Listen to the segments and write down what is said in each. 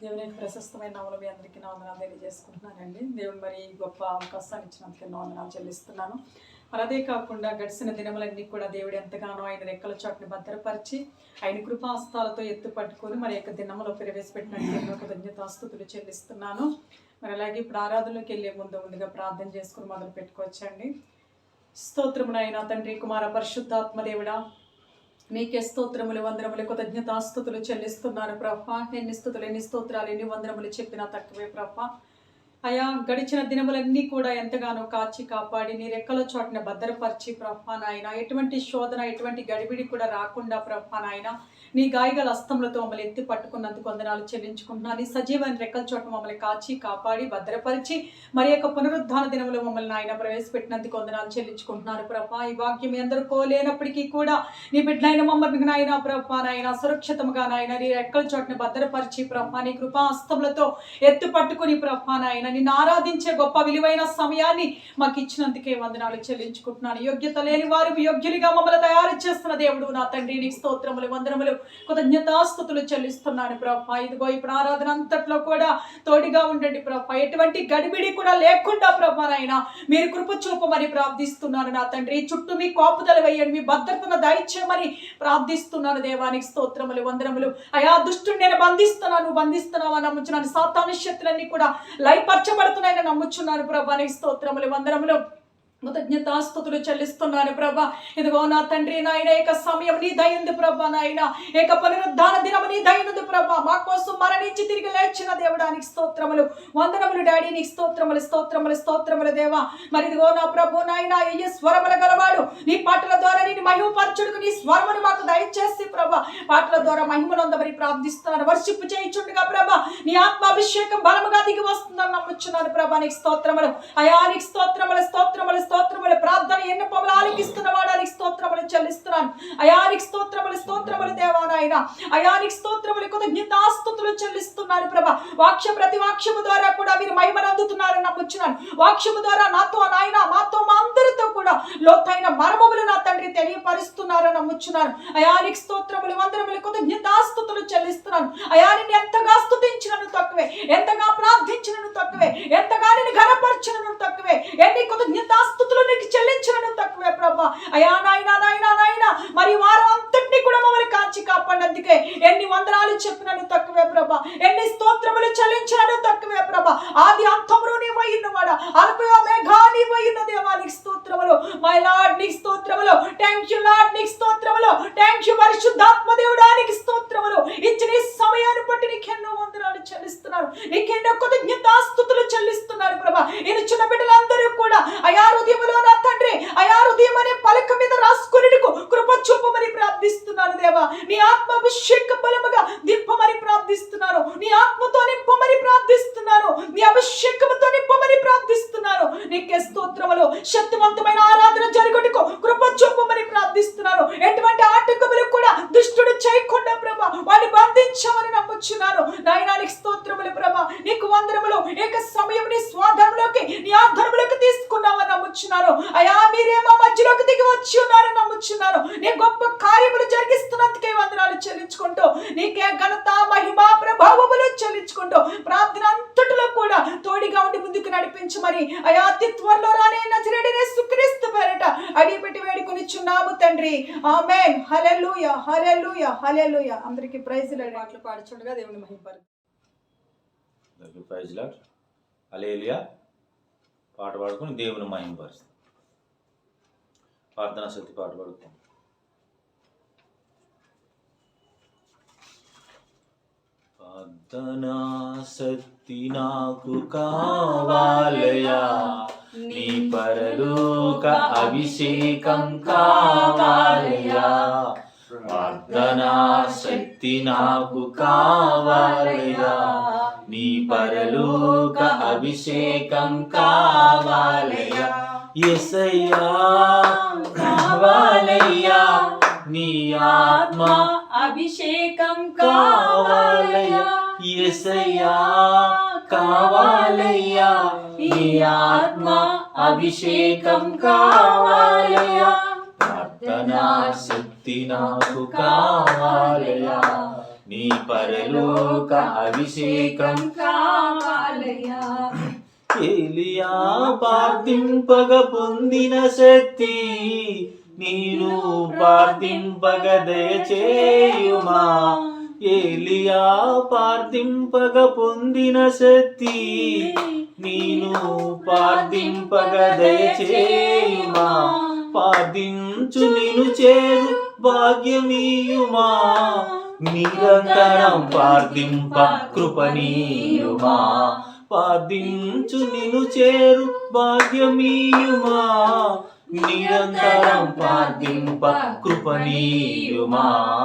దేవుని యొక్క ప్రశస్తమైన నామములో మీ అందరికీ వందనాలు తెలియజేసుకుంటున్నానండి. దేవుడు మరి గొప్ప అవకాశాన్ని ఇచ్చినందుకు వందనాలు చెల్లిస్తున్నాను. మరి అదే కాకుండా గడిచిన దినములన్నీ కూడా దేవుడు ఎంతగానో ఆయన రెక్కల చోటుని భద్రపరిచి ఆయన కృపాస్తాలతో ఎత్తు పట్టుకొని మరి యొక్క దినములో ప్రవేశపెట్టినట్టు ఎన్నో కృతజ్ఞతాస్తుతులు చెల్లిస్తున్నాను. మరి అలాగే ఇప్పుడు ఆరాధనలోకి వెళ్ళే ముందుగా ప్రార్థన చేసుకుని మొదలు పెట్టుకోవచ్చండి. స్తోత్రమునైనా తండ్రి కుమార పరిశుద్ధాత్మ దేవుడా, నీకే స్తోత్రములు వందనములు కృతజ్ఞతాస్తుతులు చెల్లిస్తున్నాను ప్రభా. ఎన్ని స్తుతులు ఎన్ని స్తోత్రాలు ఎన్ని వందనములు చెప్పినా తక్కువే ప్రభా. అయా గడిచిన దినములన్నీ కూడా ఎంతగానో కాచి కాపాడి నీ రెక్కల చోటున భద్రపరిచి ప్రభా నాయన ఎటువంటి శోధన ఎటువంటి గడిబిడి కూడా రాకుండా ప్రభా నాయన నీ గాయగల హస్తములతో మమ్మల్ని ఎత్తి పట్టుకున్నందుకు వందనాలు చెల్లించుకుంటున్నాను. నీ సజీవమైన రెక్కల చోట మమ్మల్ని కాచి కాపాడి భద్రపరిచి మరి యొక్క పునరుద్ధాన దినములో మమ్మల్ని ఆయన ప్రవేశపెట్టినందుకు వందనాలు చెల్లించుకుంటున్నాను ప్రభా. ఈ వాక్యం ఎందరూ కోలేనప్పటికీ కూడా నీ బిడ్డలైన మమ్మల్ని నాయన ప్రభా నాయన సురక్షితముగా నాయన నీ రెక్కల చోటని భద్రపరిచి ప్రభా నీ కృపా హస్తములతో ఎత్తు పట్టుకుని ప్రభా నాయన నిన్ను ఆరాధించే గొప్ప విలువైన సమయాన్ని మాకు ఇచ్చినందుకే వందనాలు చెల్లించుకుంటున్నాను. యోగ్యత లేని వారు యోగ్యులుగా మమ్మల్ని తయారు చేస్తున్న దేవుడు నా తండ్రి, నీకు స్తోత్రములు వందనములు కృతజ్ఞతాస్తుతులు చెల్లిస్తున్నాను ప్రభా. ఇదిగో ఇప్పుడు ఆరాధన అంతట్లో కూడా తోడిగా ఉండండి ప్రభా. ఎటువంటి గడిబిడి కూడా లేకుండా ప్రభా నాయన మీరు కృప చూపమని ప్రార్థిస్తున్నాను నా తండ్రి. చుట్టూ మీ కాపుదల వేయండి, మీ భద్రతను దయచేయమని ప్రార్థిస్తున్నాను. దేవానికి స్తోత్రములు వందనములు. అయా దుష్టుని నేను బంధిస్తున్నావు అని నమ్ముచున్నాను. సాతాను శక్తులన్నీ కూడా లయపరచబడుతున్నాయని నమ్ముచున్నాను ప్రభా. నీకు స్తోత్రములు వందనములు కృతజ్ఞతాస్తుతులు చెల్లిస్తున్నాను ప్రభా. ఇదిగో నా తండ్రి నాయన ఏక సమయం నీ దయందు ప్రభా నాయన ఏక పునరుద్ధాన దినము నీ దయందు ప్రభా. మా కోసం మరణించి తిరిగి లేచిన దేవుడానికి స్తోత్రములు వందనములు డాడీ. నీకు స్తోత్రములు స్తోత్రములు స్తోత్రములు దేవా. మరి ఇదిగో నా ప్రభు నాయన ఏ స్వరముల గలవాడు నీ పాటల ద్వారా నేను మహిమపరచుడుకు నీ స్వరమును మాకు దయచేసి ప్రభా పాటల ద్వారా మహిమనందమని ప్రార్థిస్తున్నాను. వర్షిప్ చేయించుండగా ప్రభా నీ ఆత్మాభిషేకం బలముగా దిగి వస్తుందని నమ్ముచున్నాను ప్రభా. నీకు స్తోత్రములు అయా. నీకు స్తోత్రములు స్తోత్రములు స్తోత్రములు. ప్రార్థన ఎన్ని పములు ఆలకిస్తున్న వాడానికి స్తోత్రములు చెల్లిస్తున్నాను. అయానికి స్తోత్రములు స్తోత్రములు దేవానాయన. అయానికి స్తోత్రములు కృతజ్ఞతాస్తుతులు చెల్లిస్తున్నాను ప్రభా. ప్రతి వాక్యము ద్వారా కూడా మీరు మహిమను అందుతున్నారని నమ్ముచున్నాను. వాక్యము ద్వారా నాతో నాయన మాతో మా అందరితో కూడా లోతైన మర్మములు నా తండ్రి తెలియపరుస్తున్నారని నమ్ముచున్నాను. అయానికి స్తోత్రములు వందనములు కృతజ్ఞతాస్తుతులు చెల్లిస్తున్నాను. అయాని ఎంతగా స్తుతించినను తక్కువే, ఎంతగా ప్రార్థించినను తక్కువే, ఎంతగా నేను ఘనపరచినను తక్కువే, ఎన్ని కృతజ్ఞతాస్తుతులు నీకు చెల్లించినను తక్కువే ప్రభా. అయా నాయనా నాయనా నాయనా మరి వారం అంతటినీ కూడా మమ్మల్ని కాచి కాపాడినందుకే ఎన్ని వందనాలు చెప్పినను తక్కువే ప్రభా. ఎన్ని స్తోత్రములు చెల్లించినను తక్కువే ప్రభా. ఆది అంతమును నీవై ఉన్నవాడా, అల్పయో మేఘా నీవై ఉన్న దేవా. నీకు స్తోత్రములు మై లార్డ్. నీకు స్తోత్రములు. Thank you lord. నీకు స్తోత్రములు. థ్యాంక్ యూ పరిశుద్ధాత్మ దేవుడా. నీకు స్తోత్రములు. ఇచ్చిన ఈ సమయాన్ని బట్టి నీకెన్నో వందనాలు చెల్లిస్తున్నారు. నీకెన్నో కృతజ్ఞతాస్తుతులు చెల్లిస్తున్నారు ప్రభా. ఇది చిన్న బిడ్డలందరూ కూడా అయా హృదయములో నా తండ్రి అయా హృదయం అనే పలక మీద రాసుకునేందుకు కృప చూపమని ప్రార్థిస్తున్నాను దేవా. నీ ఆత్మాభిషేకం బలముగా దింపమని ప్రార్థిస్తున్నాను. నీ ఆత్మతో నింపమని ప్రార్థిస్తున్నాను. నీ అభిషేకముతో నింపమని ప్రార్థిస్తున్నాను. నీకే స్తోత్రములు. శక్తివంతమైన ఆరాధన జరుగుటకు కృప చూపమని ప్రార్థిస్తున్నాను. ఎటువంటి ఆటంకములు కూడా దుష్టుడు చేయకుండా ప్రభా వాడిని బంధించమని నమ్ముచున్నాను. నాయనానికి స్తోత్రములు ప్రభా. నీకు వందనములు. ఏక సమయం నీ స్వాధీనంలోకి నీ ఆధర్ములోకి తీసుకున్నావని నమ్ముచున్నాను. అయా మీరేమో మధ్యలోకి దిగి వచ్చి ఉన్నారని నమ్ముచున్నాను. నీ గొప్ప కార్యములు జరిగిస్తున్నందుకే వందనాలు చెల్లించుకుంటూ నీకే ఘనత మహిమ ప్రభావములు చెల్లించుకుంటూ ప్రార్థన అంతటిలో కూడా తోడిగా ఉండి ముందుకు నడిపించమని అయా అతి త్వరలో రానే నజరేయుడైన యేసుక్రీస్తు పేరిట అడిగిపెట్టి వేడుకొనిచున్నాము తండ్రి. ఆమేన్. హల్లెలూయా హల్లెలూయా హల్లెలూయా. అందరికీ ప్రైజ్ లార్డ్. పాటలు పాడుచుండగా దేవుని మహిమపరచు. అందరికీ ప్రైజ్ లార్డ్. హల్లెలూయా. పాట పాడుకొని దేవుని మహిమపరుస్తాం. ప్రార్థనా శక్తి పాట పాడుతాం. ప్రార్థనా శక్తి నాకు కావాలయా, నీ పరలోక అభిషేకం కావాలయా. ప్రార్థనా శక్తి నాకు కావాలయా, నీ పరలోక అభిషేకం కావాలయా. యేసయ్యా కావాలయ్యా, నీ ఆత్మ అభిషేకం కావాలయ్యా. యేసయ్యా కావాలయ్యా, నీ ఆత్మ అభిషేకం కావాలయ్యా. ప్రార్థనా శక్తి నాకు కావాలయ్యా, నీ పరలోక అభిషేకం కావాలయ్యా. ఏలియా ప్రార్థింపగ పొందిన శక్తి నేను ప్రార్థింపగ దయచేయుమా. ఏలియా ప్రార్థింపగ పొందిన శక్తి నేను ప్రార్థింపగ దయచేయుమా. ప్రార్థించు నిన్ను చేరు భాగ్యమీయుమా. నిరంతరం ప్రార్థింప కృపణీయుమా. ప్రార్థించు నిన్ను చేరు భాగ్యమీయుమా. నిరంతరం ప్రార్థింప కృపణీయుమా.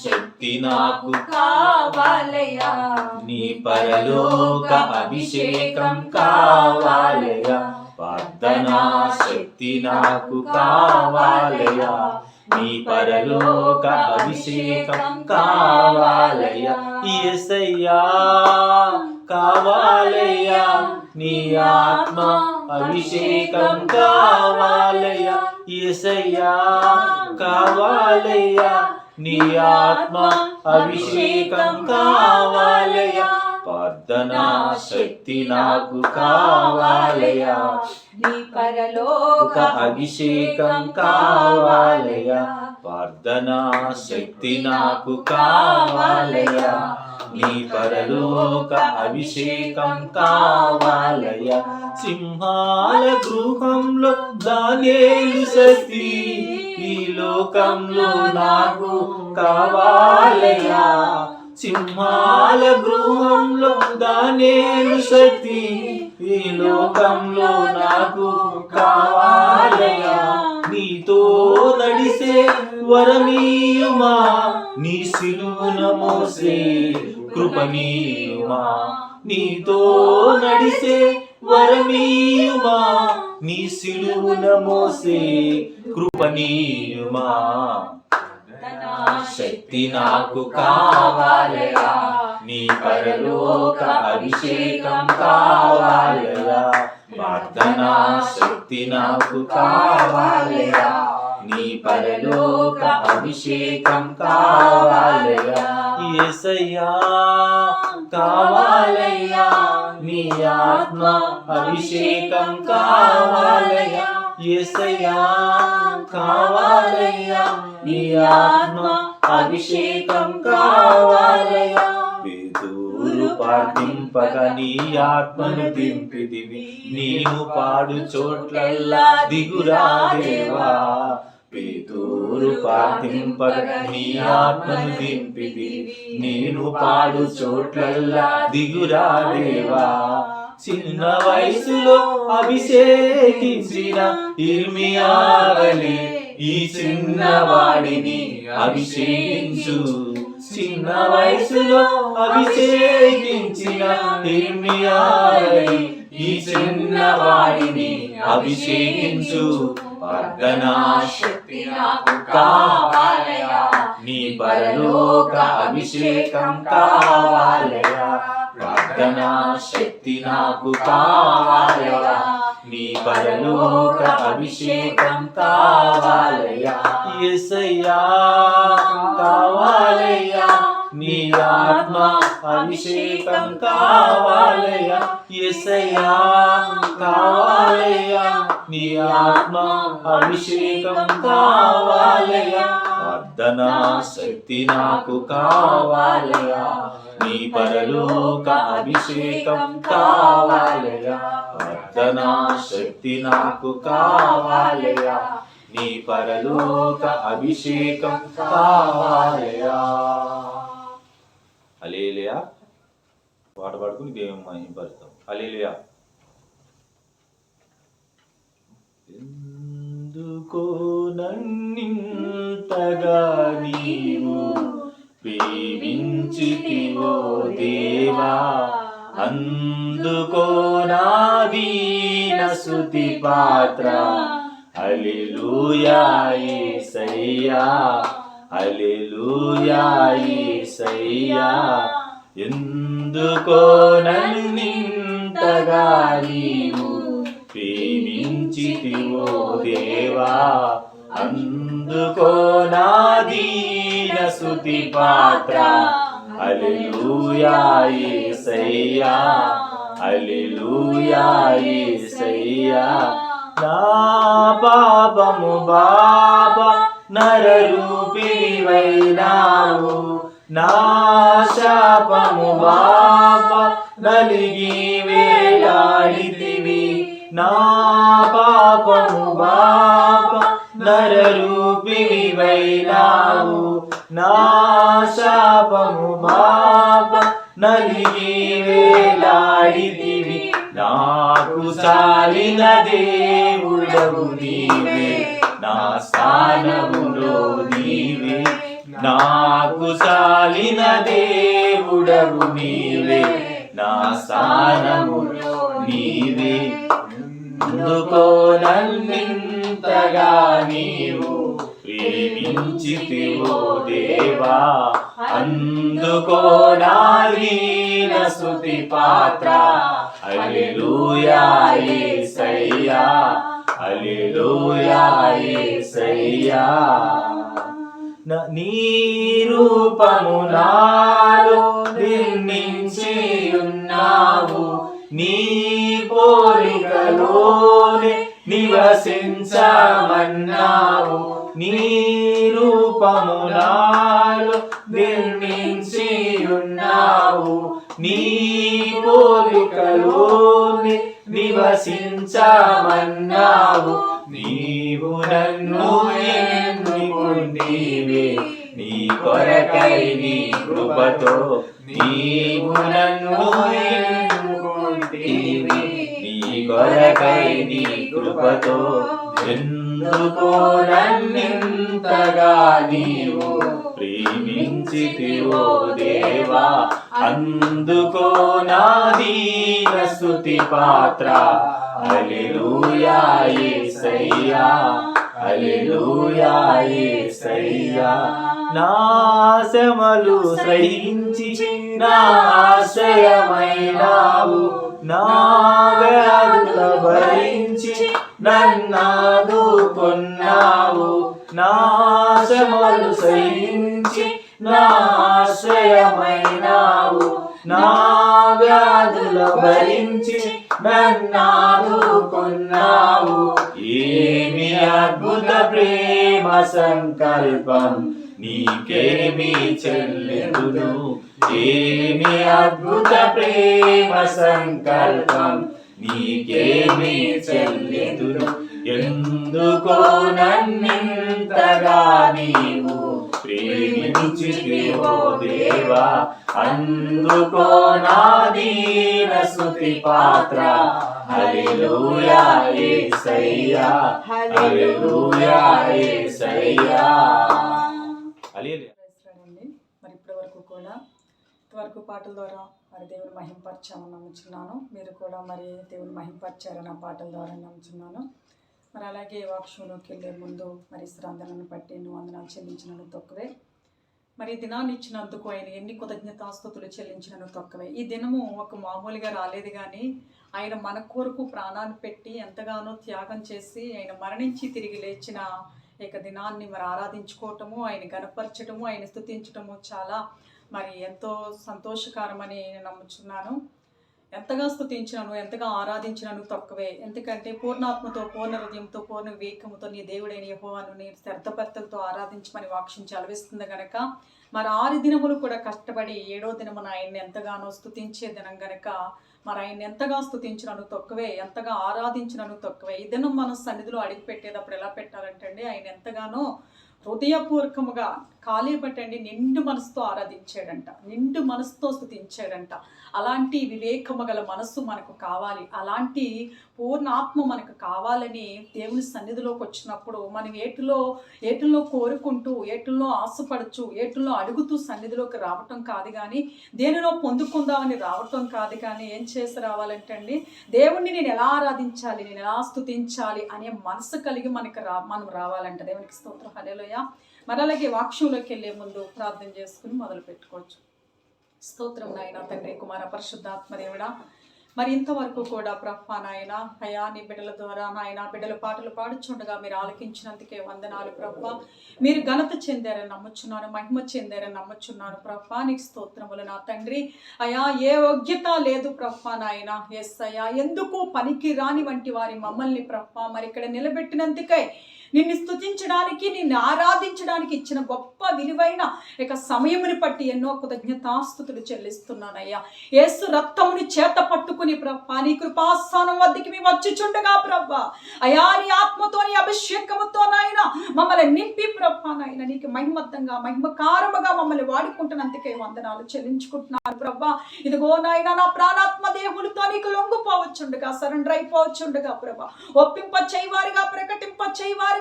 శక్తి నాకు కావాలయ్యా. నీ పరలోక అభిషేకం కావాలయ్యా. ప్రార్థనా శక్తి నాకు కావాలయ్యా. నీ పరలోక అభిషేకం కావాలయ్యా. యేసయ్యా కావాలయ్యా. నీ ఆత్మ అభిషేకం కావాలయ్యా. యేసయ్యా కావాలయ్యా. నీ ఆత్మ అభిషేకం కావాలయ్యా. ప్రార్థనా శక్తి నాకు కావాలయ్యా. నీ పరలోక అభిషేకం కావాలయ్యా. ప్రార్థనా శక్తి నాకు కావాలయ్యా. నీ పరలోక అభిషేకం కావాలయ్యా. సింహాల గృహంలో దానియేలు శక్తి ఈ లోకంలో నాకు కావాలయ్యా. సింహాల గృహంలో దానియేలు శక్తి ఈ లోకంలో నాకు కావాలయ్యా. నీతో నడిసే వరమీయుమా. నీ సిలువన మోసే కృపణీయుమా. నీతో నడిసే వరమీయుమా. నీ సిలువన మోసే కృపణీయుమా. శక్తి నాకు కావాలయ్యా. నీ పరలోక అభిషేకం కావాలయ్యా. ప్రార్థనా శక్తి నాకు కావాలయ్యా. నీ పరలోక అభిషేకం కావాలయ్యా. యేసయ్యా కావాలయ్యా. నీ ఆత్మ అభిషేకం కావాలయ్యా. యేసయ్యా కావాలయ్యా. నీ ఆత్మ అభిషేకం కావాలయ్యా. పేదూరు ప్రార్థింపగ నీ ఆత్మను దింపిదివి. నేను పాడు చోట్లల్లా దిగురా దేవా. పేదూరు ప్రార్థింపగ నీ ఆత్మను దింపిదివి. నేను పాడు చోట్లల్లా దిగురా దేవా. చిన్న వయసులో అభిషేకించిన ఇర్మియావలే ఈ చిన్నవాడిని అభిషేకించు. చిన్న వయసులో అభిషేకించిన ఇర్మియావలే ఈ చిన్నవాడిని అభిషేకించు. ప్రార్థనా శక్తి నాకు కావాలయ్యా. నీ పరలోక అభిషేకం కావాలయ్యా. ప్రార్థనా శక్తి నాకు కావాలయ్యా. నీ పరలోక అభిషేకం కావాలయ్యా. యేసయ్యా కావాలయ్యా. నీ ఆత్మ అభిషేకం కావాలయ్యా. యేసయ్యా కావాలయ్యా. నీ ఆత్మ అభిషేకం కావాలయ్యా. ప్రార్థనా శక్తి నాకు కావాలయ్యా. నీ పరలోక అభిషేకం కావాలయ్యా. ప్రార్థనా శక్తి నాకు కావాలయ్యా. నీ పరలోక అభిషేకం కావాలయ్యా. హల్లెలూయా. పాట పాడుకుని దేవుని మహిమపరుస్తాం. హల్లెలూయా. ఎందుకో నన్నింతగా నీవు ప్రేమించితివో దేవా. అందుకో నా దీన స్తుతి పాత్ర. హల్లెలూయా యేసయ్యా. హల్లెలూయా యేసయ్యా. ఎందుకో నన్నింతగా నీవు ప్రేమించితివో దేవా. అందుకో నా దీన స్తుతి పాత్ర హల్లెలూయా యేసయ్యా హల్లెలూయా యేసయ్యా నా పాపము బాబా నరరూపివైనావు నా శాపము బాబా నలిగి వేలాడితివి నా పాపము బాబా నరరూపివైనావు నా శాపము బాబా నలిగి వేలాడితివి నాకు చాలిన దేవుడవు నీవే నా స్థానములో నీవే నాకు చాలిన దేవుడవు నీవే నా స్థానములో నీవే అందుకో నన్నింతగా నీవు ప్రేమించితివో దేవా అందుకో నా దీన స్తుతి పాత్ర హల్లెలూయా యేసయ్యా హల్లెలూయా యేసయ్యా నీ రూపము నాలో నిర్మించి ఉన్నావు నీ పోలికలోనే నివసించమన్నావు నీ రూపము నాలో నిర్మించి ఉన్నావు నీ పోలికలోనే నివసించమన్నావు నీవు నన్ను ఎన్నుకుంటివే నీ కొరకై నీ కృపతో నీవు నన్ను ఎన్నుకుంటివే నీ కొరకై నీ కృపతో ఎందుకో నన్నింతగా నీవు ప్రేమించితివో దేవా అందుకో నా దీన స్తుతి పాత్ర హల్లెలూయా యేసయ్యా హల్లెలూయా యేసయ్యా నా శ్రమలు సహించి నా ఆశ్రయమైనావు నా వ్యాధుల భరించి నన్నాదుకున్నావు నా శ్రమలు సహించి నా ఆశ్రయమైనావు నా వ్యాధుల భరించి నన్నాదుకున్నావు ఏమి అద్భుత ప్రేమ సంకల్పం నీకేమి చెల్లెదును ఏమి అద్భుత ప్రేమ సంకల్పం నీకేమి చెల్లెదును ఎందుకో నన్నింతగా నీవు ప్రేమించితివో దేవా అందుకో నా దీన స్తుతి పాత్ర హల్లెలూయా యేసయ్యా హల్లెలూయా యేసయ్యా హల్లెలూయా. మరి ఇప్పటి వరకు కూడా ఇంతవరకు పాటల ద్వారా మరి దేవుని మహింపరచామని నమ్ముచున్నాను. మీరు కూడా మరి దేవుని మహింపరచారని ఆ పాటల ద్వారా నమ్ముచున్నాను. మరి అలాగే వాక్షంలోకి వెళ్ళే ముందు మరి శ్రద్ధలను బట్టి నువ్వు వందనాలు చెల్లించినను తక్కువే. మరి ఈ దినాన్ని ఇచ్చినందుకు ఆయన ఎన్ని కృతజ్ఞతాస్తుతులు చెల్లించినను తక్కువే. ఈ దినము ఒక మామూలుగా రాలేదు, కానీ ఆయన మన కొరకు ప్రాణాన్ని పెట్టి ఎంతగానో త్యాగం చేసి ఆయన మరణించి తిరిగి లేచిన ఇక దినాన్ని మరి ఆరాధించుకోవటము, ఆయన గణపరచటము, ఆయన స్తుతించటము చాలా మరి ఎంతో సంతోషకరమని నేను నమ్ముచున్నాను. ఎంతగా స్తుతించినను ఎంతగా ఆరాధించినను తక్కువే. ఎందుకంటే పూర్ణాత్మతో పూర్ణ హృదయంతో పూర్ణ వివేకముతో నీ దేవుడైన యెహోవాను నీ శ్రద్ధభక్తులతో ఆరాధించమని వాక్యం చదివిస్తుంది గనక మరి 6 దినములు కూడా కష్టపడి 7వ దినమున ఆయన్ని ఎంతగానో స్తుతించే దినం గనక మరి ఆయన్ని ఎంతగా స్తుతించినను తక్కువే, ఎంతగా ఆరాధించినను తక్కువే. ఈ దినం మనం సన్నిధిలో అడిగి పెట్టేటప్పుడు ఎలా పెట్టాలంటే అండి, ఆయన ఎంతగానో హృదయపూర్వకముగా ఖాళీ పట్టండి నిండు మనసుతో ఆరాధించాడంట, నిండు మనసుతో స్తుతించాడంట. అలాంటి వివేకము గల మనస్సు మనకు కావాలి, అలాంటి పూర్ణాత్మ మనకు కావాలని దేవుని సన్నిధిలోకి వచ్చినప్పుడు మనం ఏటిల్లో కోరుకుంటూ, ఏటిల్లో ఆశపడుచు, ఏటిల్లో అడుగుతూ సన్నిధిలోకి రావటం కాదు, కానీ దేనిలో పొందుకుందామని రావటం కాదు, కానీ ఏం చేసి రావాలంటే అండి, దేవుణ్ణి నేను ఎలా ఆరాధించాలి, నేను ఎలా స్తుతించాలి అనే మనసు కలిగి మనం రావాలంట. దేవునికి స్తోత్రం, హల్లెలూయా. మరి అలాగే వాక్యంలోకి వెళ్ళే ముందు ప్రార్థన చేసుకుని మొదలు పెట్టుకోవచ్చు. స్తోత్రం నాయన తండ్రి, కుమార, పరిశుద్ధాత్మ దేవుడా, మరి ఇంతవరకు కూడా ప్రభా నాయన అయా నీ బిడ్డల ద్వారా నాయన బిడ్డల పాటలు పాడుచుండగా మీరు ఆలకించినందుకే వందనాలు ప్రభా. మీరు ఘనత చెందారని నమ్ముచున్నాను, మహిమ చెందారని నమ్ముచున్నాను ప్రభా. నీకు స్తోత్రములు నా తండ్రి. అయా ఏ యోగ్యత లేదు ప్రభా నాయన. ఎస్ అయ్యా, ఎందుకు పనికి రాని వంటి వారి మమ్మల్ని ప్రభా మరి ఇక్కడ నిలబెట్టినందుకై నిన్ను స్తుతించడానికి, నిన్ను ఆరాధించడానికి ఇచ్చిన గొప్ప విలువైన ఇక సమయముని బట్టి ఎన్నో కృతజ్ఞతాస్తుతులు చెల్లిస్తున్నానయ్యా. యేసు రక్తముని చేత పట్టుకుని ప్రభా నీ కృపాస్థానం వద్దకి మేము వచ్చుచుండగా ప్రభా అయా నీ ఆత్మతో నీ అభిషేకముతో నాయన మమ్మల్ని నింపి ప్రభా నాయన నీకు మహిమత్తంగా మహిమకారముగా మమ్మల్ని వాడుకుంటున్నందుకే వందనాలు చెల్లించుకుంటున్నాను ప్రభా. ఇదిగో నాయన నా ప్రాణాత్మ దేవులతో నీకు లొంగిపోవచ్చుండగా, సరెండర్ అయిపోవచ్చుండగా ప్రభా ఒప్పింప చేయవారుగా, ప్రకటింప చేయవారు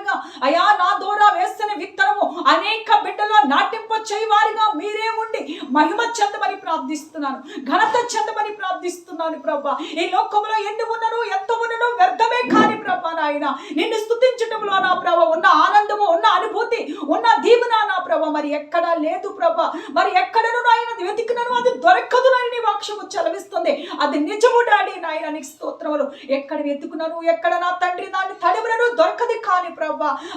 అయా నా ద్వారా వేస్తున్న విత్తనము అనేక బిడ్డలో నాటింప చేయవారిగా మీరే ఉండి మహిమ చెందమని ప్రార్థిస్తున్నాను, ఘనత చెందమని ప్రార్థిస్తున్నాను ప్రభా. ఈ లోకంలో ఎన్ని ఉన్నను ఎంత ఉన్నను వ్యర్థమే కాని ప్రభా నాయన నిన్ను స్తుతించటంలో నా ప్రభా ఉన్న ఆనందము, ఉన్న అనుభూతి, ఉన్న దీవెన నా ప్రభా మరి ఎక్కడా లేదు ప్రభా. మరి ఎక్కడను నాయన వెతికినను అది దొరకదు నాయన నీ వాక్యము చలవిస్తుంది. అది నిజము డాడీ నాయన నీకు స్తోత్రములు. ఎక్కడ వెతుకునను ఎక్కడ నా తండ్రి దాన్ని తడిమినను దొరకదు కాని ప్రభా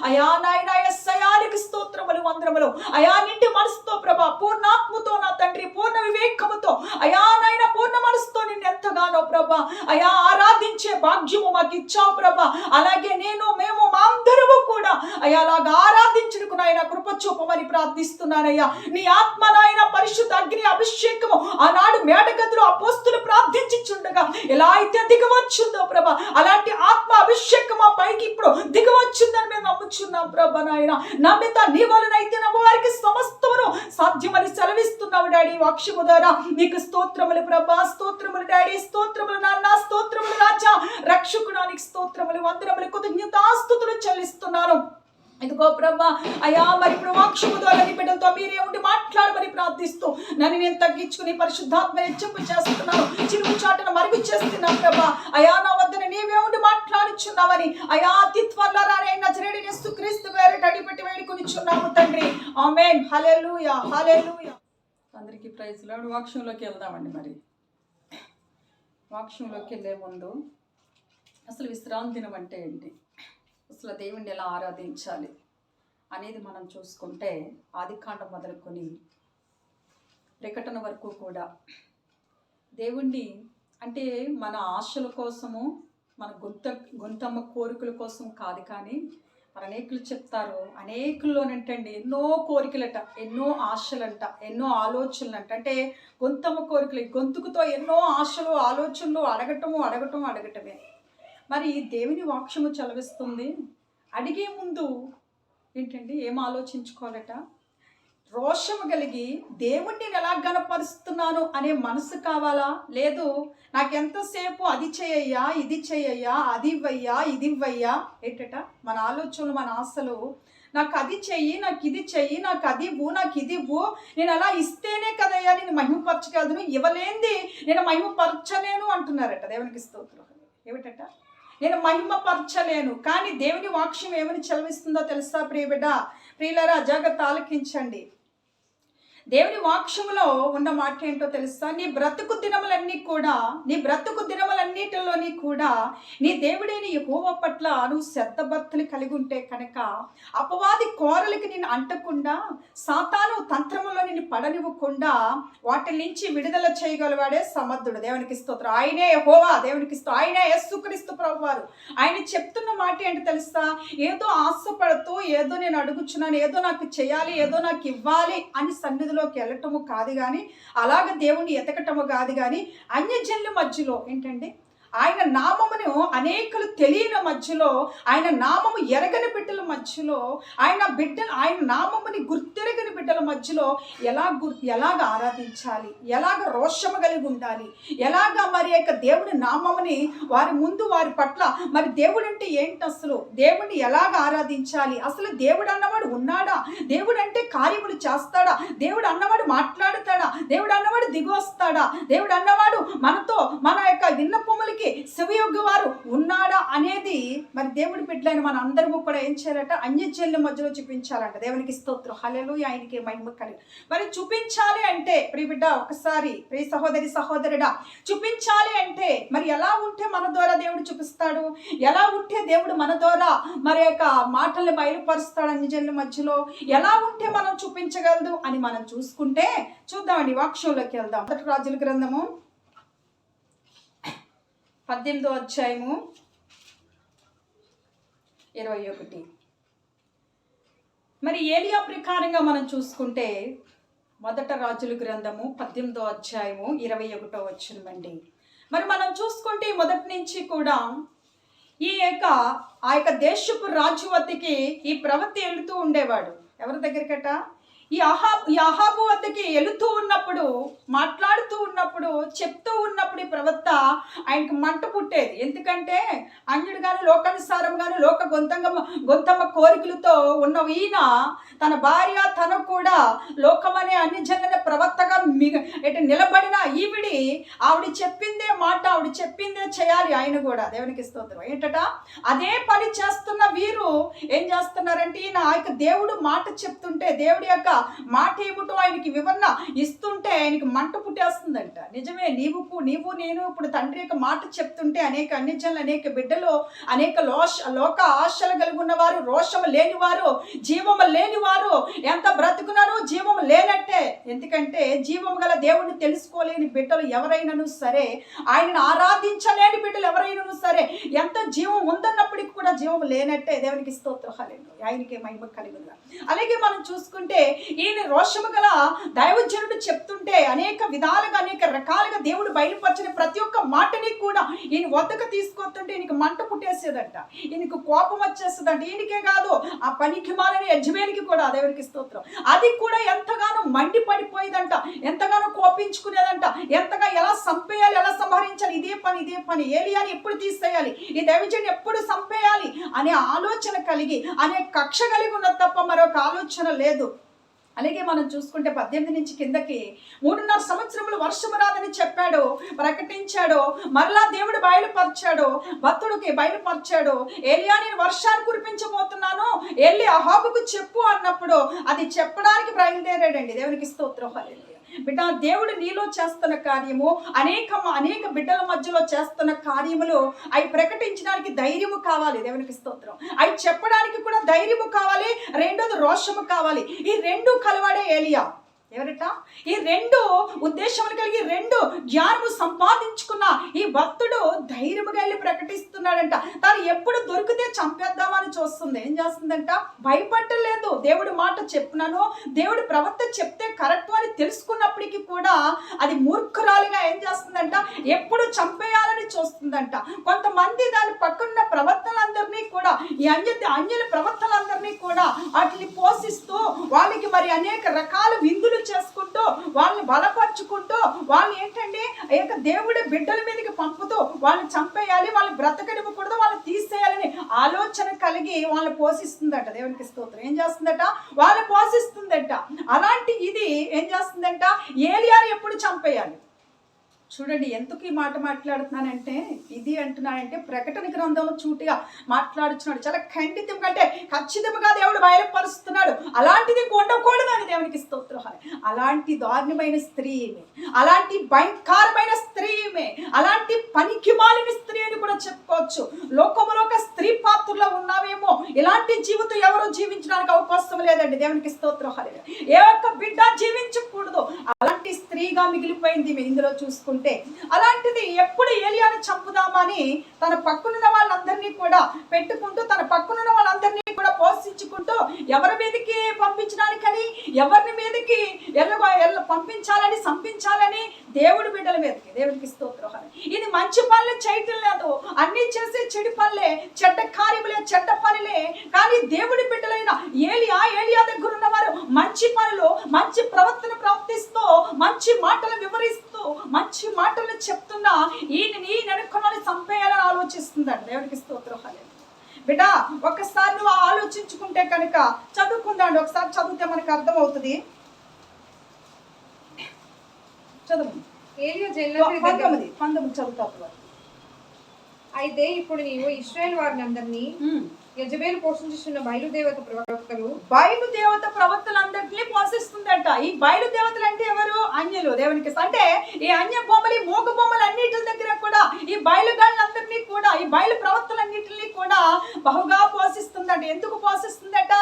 అయా నాయన ఎస్సయానికి స్తోత్రములు వందనములు. అయా నిండి మనసుతో ప్రభా పూర్ణాత్మతో నా తండ్రి పూర్ణ వివేకముతో అయా నాయన పూర్ణ మనసుతో నిన్ను ఎంతగానో ప్రభా అయా ఆరాధించే భాగ్యము మాకు ఇచ్చావు ప్రభా. అలాగే మేము మా అందరము కూడా అయా అలాగా ఆరాధించుటకు నాయన కృప చూపమని ప్రార్థిస్తున్నానయ్యా. నీ ఆత్మ నాయన పరిశుద్ధ అగ్ని అభిషేకము ఆనాడు మేడగదిలో అపోస్తులు ప్రార్థించుచుండగా ఎలా అయితే దిగవచ్చుందో ప్రభా అలాంటి ఆత్మ అభిషేకం మా పైకి ఇప్పుడు దిగవచ్చుందని మేము నమ్ముచున్నాం ప్రభా నాయన. నమ్మిత నీ వలనైతే నమ్మవారికి సమస్తమును సాధ్యమని సెలవిస్తున్నావు డాడీ వాక్యము ద్వారా. నీకు స్తోత్రములు ప్రభా, స్తోత్రములు డాడీ, స్తోత్రములు నాన్న, స్తోత్రములు రాజా రక్షకుడానికి స్తోత్రములు వందనములు కృతజ్ఞతాస్తుతులు చెల్లిస్తున్నాను. ఇదిగో ప్రభా అయా మరి ఇప్పుడు వాక్యము ద్వారా నీ బిడ్డలతో మీరే ఉండి మాట్లాడమని ప్రార్థిస్తూ నన్ను నేను తగ్గించుకుని పరిశుద్ధాత్మ హెచ్చింపు చేస్తున్నాను, చిరుగు చాటును మరుగు చేస్తున్నాను ప్రభా. అయా నా వద్దన నీవే ఉండి మాట్లాడుచున్నావని అయా అతి త్వరలో రానే నజరేయుడైన యేసుక్రీస్తు పేరిట అడిపెట్టి వేడుకొనిచున్నాము తండ్రి. ఆమేన్. హల్లెలూయా, హల్లెలూయా. అందరికీ ప్రైజ్ లార్డ్. వాక్యంలోకి వెళ్దామండి. మరి వాక్యంలోకి వెళ్ళే ముందు అసలు విశ్రాంతి దినం అంటే ఏంటి, అసలు దేవుణ్ణి ఎలా ఆరాధించాలి అనేది మనం చూసుకుంటే ఆదికాండం మొదలుకొని ప్రకటన వరకు కూడా దేవుణ్ణి అంటే మన ఆశల కోసము, మన గొంతమ్మ కోరికల కోసం కాదు. కానీ మరి అనేకులు చెప్తారు, అనేకుల్లోనంటండి ఎన్నో కోరికలట, ఎన్నో ఆశలంట, ఎన్నో ఆలోచనలంట. అంటే గొంతమ్మ కోరికలు, గొంతుకుతో ఎన్నో ఆశలు ఆలోచనలు అడగటమే. మరి దేవుని వాక్యము చలవిస్తుంది. అడిగే ముందు ఏంటండి ఏం ఆలోచించుకోవాలట, రోషము కలిగి దేవుణ్ణి ఎలా గణపరుస్తున్నాను అనే మనసు కావాలా? లేదు నాకెంతసేపు అది చేయయ్యా, ఇది చేయయ్యా, అది ఇవ్వయ్యా, ఇది ఇవ్వయ్యా ఏంటట మన ఆలోచనలు, మన ఆశలు. నాకు అది చెయ్యి, నాకు ఇది చెయ్యి, నాకు అది ఇవ్వు, నాకు ఇది ఇవ్వు, నేను అలా ఇస్తేనే కదయ్యా నేను మహిమపరచగలను, ఇవ్వలేంది నేను మహిమపరచలేను అంటున్నారట. దేవునికి స్తోత్రం. ఏమిటట, నేను మహిమపరచలేను. కానీ దేవుని వాక్యం ఏమని చలవిస్తుందో తెలుసా ప్రియ బిడ్డ, ప్రియులారా జాగ్రత్త ఆలకించండి. దేవుని వాక్యములో ఉన్న మాట ఏంటో తెలుసా, నీ బ్రతుకు దినములన్నిటిలోని కూడా నీ దేవుడైన యెహోవా పట్ల నువ్వు శ్రద్ధభక్తులు కలిగి ఉంటే కనుక అపవాది కోరలకి నేను అంటకుండా, సాతాను తంత్రములో నిన్ను పడనివ్వకుండా వాటి నుంచి విడుదల చేయగలవాడే సమర్థుడు. దేవునికి స్తోత్రం. ఆయనే యెహోవా, దేవునికి స్తోత్రం. ఆయనే యేసుక్రీస్తు ప్రభువారు. ఆయన చెప్తున్న మాట ఏంటో తెలుసా, ఏదో ఆశపడుతూ ఏదో నేను అడుగుచున్నాను, ఏదో నాకు చేయాలి, ఏదో నాకు ఇవ్వాలి అని సన్నిధిలోకి వెళ్ళటము కాదు, కానీ అలాగ దేవుణ్ణి ఎతకటము కాదు, కానీ అన్యజనుల మధ్యలో ఏంటంటే ఆయన నామమును అనేకులు తెలియని మధ్యలో, ఆయన నామము ఎరగని మధ్యలో, ఆయన నామముని గుర్తెరగని బిడ్డల మధ్యలో ఎలాగ ఆరాధించాలి, ఎలాగ రోషము కలిగి ఉండాలి, ఎలాగ మరి యొక్క దేవుని నామముని వారి ముందు వారి పట్ల మరి దేవుడు అంటే ఏంటి, అసలు దేవుడిని ఎలాగ ఆరాధించాలి, అసలు దేవుడు అన్నవాడు ఉన్నాడా, దేవుడు అంటే కార్యములు చేస్తాడా, దేవుడు అన్నవాడు మాట్లాడుతాడా, దేవుడు అన్నవాడు దిగి వస్తాడా, దేవుడు అన్నవాడు మనతో మన యొక్క విన్నపములకి దేవునికి శివయొగ్గు వారు ఉన్నాడా అనేది మరి దేవుడి బిడ్డలైన మన అందరము కూడా ఏం చేయాలంట, అన్యజనుల మధ్యలో చూపించాలంట. దేవునికి స్తోత్రం, హల్లెలూయా, ఆయనకి మహిమ కలిగి. మరి చూపించాలి అంటే ప్రియ బిడ్డ, ఒకసారి ప్రియ సహోదరి సహోదరుడా, చూపించాలి అంటే మరి ఎలా ఉంటే మన ద్వారా దేవుడు చూపిస్తాడు, ఎలా ఉంటే దేవుడు మన ద్వారా మరి యొక్క మాటల్ని బయలుపరుస్తాడు అన్యజనుల మధ్యలో, ఎలా ఉంటే మనం చూపించగలదు అని మనం చూసుకుంటే చూద్దామండి. వాక్యంలోకి వెళ్దాం. మొదటి రాజుల గ్రంథము 18వ అధ్యాయము 21. మరి ఏలియా ప్రకారంగా మనం చూసుకుంటే మొదటి రాజుల గ్రంథము 18వ అధ్యాయము 21వ వచనమండి. మరి మనం చూసుకుంటే మొదటి నుంచి కూడా ఆ యొక్క దేశపు రాజు వద్దకి ఈ ప్రవక్త వెళుతూ ఉండేవాడు. ఎవరి దగ్గరికట? ఈ అహాబు వద్దకి వెళుతూ ఉన్నప్పుడు, మాట్లాడుతూ ఉన్నప్పుడు, చెప్తూ ఉన్నప్పుడు ఈ ప్రవక్త ఆయనకు మంట పుట్టేది. ఎందుకంటే అన్యుడు కానీ లోకానుసారం కానీ లోక గొంతమ్మ కోరికలతో ఉన్న ఈయన తన భార్య తను కూడా లోకమనే అన్యజనుల ప్రవక్తగా నిలబడిన ఆవిడ చెప్పిందే మాట, ఆవిడ చెప్పిందే చేయాలి. ఆయన కూడా దేవునికి స్తోత్రం. ఏంటట, అదే పని చేస్తున్న వీరు ఏం చేస్తున్నారంటే, ఈయన ఆ యొక్క దేవుడు మాట చెప్తుంటే, దేవుడి యొక్క మాట ఏమిటో ఆయనకి వివరణ ఇస్తుంటే ఆయనకి మంట పుట్టేస్తుందంట. నిజమే, నీవు నేను ఇప్పుడు తండ్రి యొక్క మాట చెప్తుంటే అనేక అన్యజనులు, అనేక బిడ్డలు, అనేక లోక ఆశలు కలిగి ఉన్నవారు, రోషము లేనివారు, జీవము లేనివారు ఎంత బ్రతుకున్నారో జీవము లేనట్టే. ఎందుకంటే జీవము గల దేవుడిని తెలుసుకోలేని బిడ్డలు ఎవరైనాను సరే, ఆయనను ఆరాధించలేని బిడ్డలు ఎవరైనాను సరే, ఎంత జీవం ఉందన్నప్పటికీ కూడా జీవం లేనట్టే. దేవునికి స్తోత్రం, హల్లెలూయా, ఆయనకే మహిమ కలుగును. అలాగే మనం చూసుకుంటే ఈయన రోషము గల దైవజనుడు చెప్తుంటే అనేక విధాలుగా అనేక రకాలుగా దేవుడు బయలుపరిచిన ప్రతి ఒక్క మాటని కూడా ఈయన వద్దకు తీసుకొస్తుంటే ఈయనకి మంట పుట్టేసేదంట, ఈయనకు కోపం వచ్చేస్తుందంట. ఈయనకే కాదు, ఆ పనికి మాలని యజమానికి కూడా, దేవునికి స్తోత్రం, అది కూడా ఎంతగానో మండి పడిపోయేదంట, ఎంతగానో కోపించుకునేదంట, ఎంతగా ఎలా సంపేయాలి, ఎలా సంహరించాలి, ఇదే పని ఏలియాని ఎప్పుడు తీసేయాలి, ఈ దైవజనుని ఎప్పుడు సంపేయాలి అనే ఆలోచన కలిగి, అనే కక్ష కలిగి ఉన్నది తప్ప మరొక ఆలోచన లేదు. అలాగే మనం చూసుకుంటే 18 నుంచి కిందకి 3.5 సంవత్సరములు వర్షము రాదని చెప్పాడు, ప్రకటించాడు. మరలా దేవుడు బయలుపరిచాడు, భక్తుడికి బయలుపరిచాడు. ఏలియా, నేను వర్షాన్ని కురిపించబోతున్నాను, వెళ్ళి అహాబుకు చెప్పు అన్నప్పుడు అది చెప్పడానికి బయలుదేరాడండి. దేవునికి స్తోత్రం, హల్లెలూయా. బిడ్డ, దేవుడు నీలో చేస్తున్న కార్యము, అనేక బిడ్డల మధ్యలో చేస్తున్న కార్యములు అవి ప్రకటించడానికి ధైర్యము కావాలి. దేవునికి స్తోత్రం. అవి చెప్పడానికి కూడా ధైర్యము కావాలి, రెండోది రోషము కావాలి. ఈ రెండు కలవాడే ఏలియా. ఎవరట? ఈ రెండు ఉద్దేశములు కలిగి, రెండు జ్ఞానము సంపాదించుకున్న ఈ భక్తుడు ధైర్యముగా వెళ్ళి ప్రకటిస్తున్నాడంట. తాను ఎప్పుడు దొరికితే చంపేద్దామని చూస్తుంది. ఏం చేస్తుందంట? భయపడలేదు. దేవుడి మాట చెప్పినాను, దేవుడి ప్రవక్త చెప్తే కరెక్ట్ అని తెలుసుకున్నప్పటికీ కూడా అది మూర్ఖురాలిగా ఏం చేస్తుందంట? ఎప్పుడు చంపేయాలని చూస్తుందంట. కొంతమంది దాని పక్కన ప్రవర్తనలందరినీ కూడా, ఈ అన్యుల ప్రవర్తనలందరినీ కూడా వాటిని పోషిస్తూ వాళ్ళకి మరి అనేక రకాల విందులు చేసుకుంటూ, వాళ్ళని బలపరుచుకుంటూ, వాళ్ళు ఏంటంటే దేవుడి బిడ్డల మీదకి పంపుతూ వాళ్ళని చంపేయాలి, వాళ్ళని బ్రతకనివ్వకూడదు, వాళ్ళని తీసేయాలని ఆలోచన కలిగి వాళ్ళని పోషిస్తుందట. దేవునికి స్తోత్రం. ఏం చేస్తుందట? వాళ్ళని పోషిస్తుందట. అలాంటి ఇది ఏం చేస్తుందంట? ఏలియాని ఎప్పుడు చంపేయాలి. చూడండి, ఎందుకు ఈ మాట మాట్లాడుతున్నానంటే, ఇది అంటున్నానంటే ప్రకటన గ్రంథంలో చూటిగా మాట్లాడుతున్నాడు. చాలా ఖండితంగా, అంటే ఖచ్చితంగా దేవుడు బయలుపరుస్తున్నాడు. అలాంటిది ఉండకూడదని దేవునికి స్తోత్రం. అలాంటి దారుణమైన స్త్రీ, అలాంటి భయంకరమైన స్త్రీ, అలాంటి పనికి మాలిన స్త్రీ అని కూడా చెప్పుకోవచ్చు. లోకములో ఒక స్త్రీ పాత్రలో ఉన్నావేమో, ఇలాంటి జీవితం ఎవరు జీవించడానికి అవకాశం లేదండి. దేవునికి స్తోత్రం. ఏ ఒక్క బిడ్డ జీవించకూడదు. అలాంటి స్త్రీగా మిగిలిపోయింది ఇందులో చూసుకుంటే. అలాంటిది ఎప్పుడు ఏలియాని చంపుదామని తన పక్కనున్న వాళ్ళందరినీ కూడా పెట్టుకుంటూ, తన పక్కనున్న వాళ్ళందరినీ కూడా పోషించుకుంటూ, ఎవరి మీదకి పంపించడానికని, ఎవరిని మీదకి పంపించాలని, సంపించాలని దేవుడి బిడ్డల మీదకి. దేవుడికి స్తోత్రం. ఇది మంచి పనులే చేయటం లేదు, అన్ని చేసే చెడు పనులే, చెడ్డ కార్యములే, చెడ్డ పనులే. కానీ దేవుడి బిడ్డలైన ఏలియా దగ్గర ఉన్నవారు మంచి పనులు, మంచి ప్రవర్తన ప్రవర్తిస్తూ, మంచి మాటలు వివరిస్తూ, మంచి మాటలు చెప్తున్నా ఈయనని నెనుకొని చంపేయాలని ఆలోచిస్తుందండి. దేవుడికి స్తోత్రం. బిడ్డ, ఒక్కసారి నువ్వు ఆలోచించుకుంటే కనుక చదువుకుందాండి. ఒకసారి చదివితే మనకు అర్థమవుతుంది. చదువు. 19 చదువుతారు. అయితే ఇప్పుడు నీవు ఇశ్రాయేలు వారిని అందరినీ యెజబెలు పోషించుచున్న బయలుదేవత ప్రవక్తలు ప్రవక్తలందరినీ పోషిస్తుందట. ఈ బయలుదేవతలు అంటే ఎవరు? అన్యులు. దేవునికి అంటే ఈ అన్య బొమ్మలు, మూగ బొమ్మలు అన్నిటి దగ్గర కూడా ఈ బయలుగాళ్ళందరినీ కూడా, ఈ బయలు ప్రవక్తలన్నిటిని కూడా బహుగా పోషిస్తుందట. ఎందుకు పోషిస్తుందట?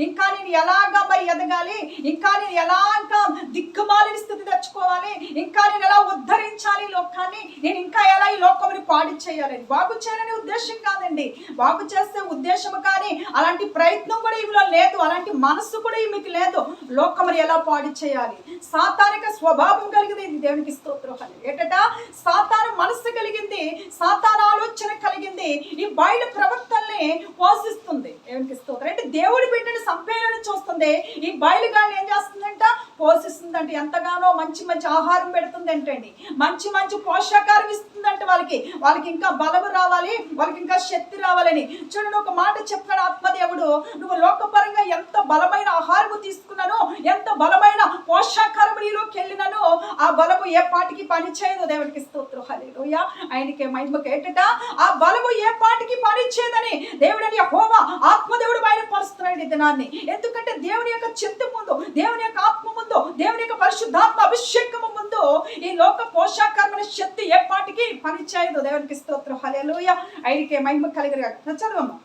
ఇంకా నేను ఎలాగా మరి ఎదగాలి, ఇంకా నేను ఎలా ఇంకా దిక్కుమాలిన స్థితి తెచ్చుకోవాలి, ఇంకా నేను ఎలా ఉద్ధరించాలి లోకాన్ని, నేను ఇంకా ఎలా ఈ లోకముని పాడు చేయాలని, బాగు చేయాలనే ఉద్దేశం కాదండి. బాగు చేస్తే ఉద్దేశం కానీ అలాంటి ప్రయత్నం కూడా ఈమెలో లేదు, అలాంటి మనస్సు కూడా ఈమెకి లేదు. లోకముని ఎలా పాడు చేయాలి, సాతానిక స్వభావం కలిగింది. దేవునికి స్తోత్రం. ఏంటట? సాతాను మనస్సు కలిగింది, సాతాను ఆలోచన కలిగింది. ఈ బయలు ప్రవక్తల్ని పోషిస్తుంది. దేవునికి స్తోత్రం. అంటే దేవుడి బిడ్డని సంపేయాలని చూస్తుంది. ఈ బయలుగాన్ని ఏం చేస్తుందంట? పోషిస్తుందంటే ఎంతగానో మంచి మంచి ఆహారం పెడుతుంది అంటండి, మంచి మంచి పోషకారం ఇస్తుందంటే వాళ్ళకి ఇంకా బలము రావాలి, వాళ్ళకి ఇంకా శక్తి రావాలని. చూడండి, ఒక మాట చెప్పాడు ఆత్మదేవుడు, నువ్వు లోకపరంగా ఎంత బలమైన ఆహారము తీసుకున్నానో, ఎంత బలమైన పోషకారం నీలోకి వెళ్ళినానో ఆ బలము ఏ పాటికి పని చేయదు. దేవునికి స్తోత్రం. హల్లెలూయా. ఆయనకే మహిమకు. ఏంటట? ఆ బలము ఏ పాటికి పని చేయదని దేవుడని యెహోవా ఆత్మదేవుడు బయలుపరుస్తున్నాడు ఈ దినాన్ని. ఎందుకంటే దేవుని యొక్క చింత ముందు, దేవుని యొక్క ఆత్మ ముందు, దేవుని యొక్క పరిశుద్ధాత్మ అభిషేకము ముందు ఈ లోక పోషకారమైన శక్తి ఏ పాటికి పని చేయదు. దేవునికి స్తోత్రం. హల్లెలూయా. ఆయనకే మహిమ కలిగిన. చదవమ్మా.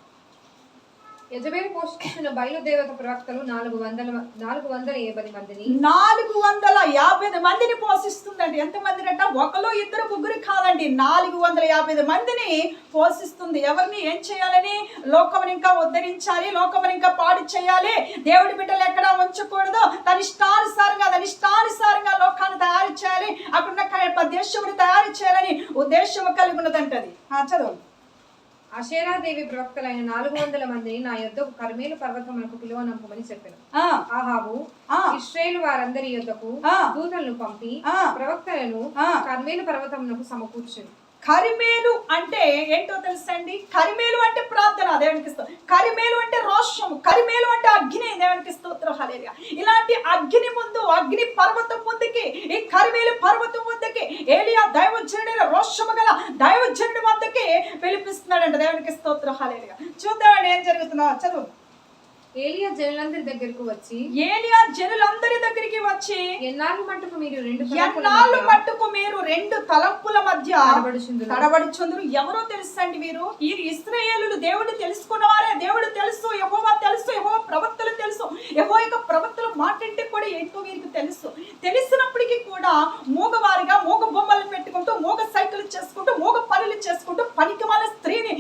యెజబెలు పోషించున్న బయలుదేవత ప్రవక్తలు 450 మందిని 450 మందిని పోషిస్తుందండి. ఎంతమంది అంట? ఒకరు ఇద్దరు ముగ్గురు కాదండి, 450 మందిని పోషిస్తుంది. ఎవరిని ఏం చేయాలని? లోకముని ఇంకా ఉద్ధరించాలి, లోకముని ఇంకా పాడు చేయాలి, దేవుడి బిడ్డలు ఎక్కడా ఉంచకూడదు, తన ఇష్టానుసారంగా లోకాన్ని తయారు చేయాలి, అక్కడున్న దేశముని తయారు చేయాలని ఉద్దేశం కలిగి ఉన్నదంటది. చదువు. అషేరాదేవి ప్రవక్తలైన 400 మందిని నా యొద్దకు కర్మేలు పర్వతమునకు పిలువనంపమని చెప్పాను. ఆహాబు ఇశ్రాయేలు వారందరి యొద్దకు దూతలను పంపి ప్రవక్తలను కర్మేలు పర్వతమునకు సమకూర్చును. కరిమేలు అంటే ఏంటో తెలుసండి? కరిమేలు అంటే ప్రార్థన. దేవునికి స్తోత్రం. కరిమేలు అంటే రోషము, కరిమేలు అంటే అగ్ని. దేవునికి స్తోత్రం. హల్లెలూయా. ఇలాంటి అగ్ని ముందు, అగ్ని పర్వతం ముందుకి, ఈ కరిమేలు పర్వతం ముందుకి ఏలియా దైవజనుడైన రోషము గల దైవజనుడి వద్దకి పిలిపిస్తున్నాడంట. దేవునికి స్తోత్రం. హల్లెలూయా. చూద్దామండి ఏం జరుగుతుందో. చదువు. ఏలియా జనులందరి దగ్గరికి వచ్చి ఎన్నాళ్ళు మట్టుకు మీరు రెండు తలంపుల మధ్య తడబడుచుందురు. ఎవరో తెలుసండి వీరు? ఈ ఇశ్రాయేలులు దేవుడిని తెలుసుకున్న వారే. దేవుడు తెలుసు, యెహోవా తెలుసు, యెహోవా ప్రవక్తలు తెలుసు, యెహోవా యొక్క ప్రవక్తలు మాటంటే కూడా ఏంటో వీరికి తెలుసు. తెలిసినప్పటికీ కూడా మూగవారిగా, మూగ బొమ్మలు పెట్టుకుంటూ, మూగ సైకిల్ చేసుకుంటూ, మూగ పనులు చేసుకుంటూ, పనికిమాల స్త్రీని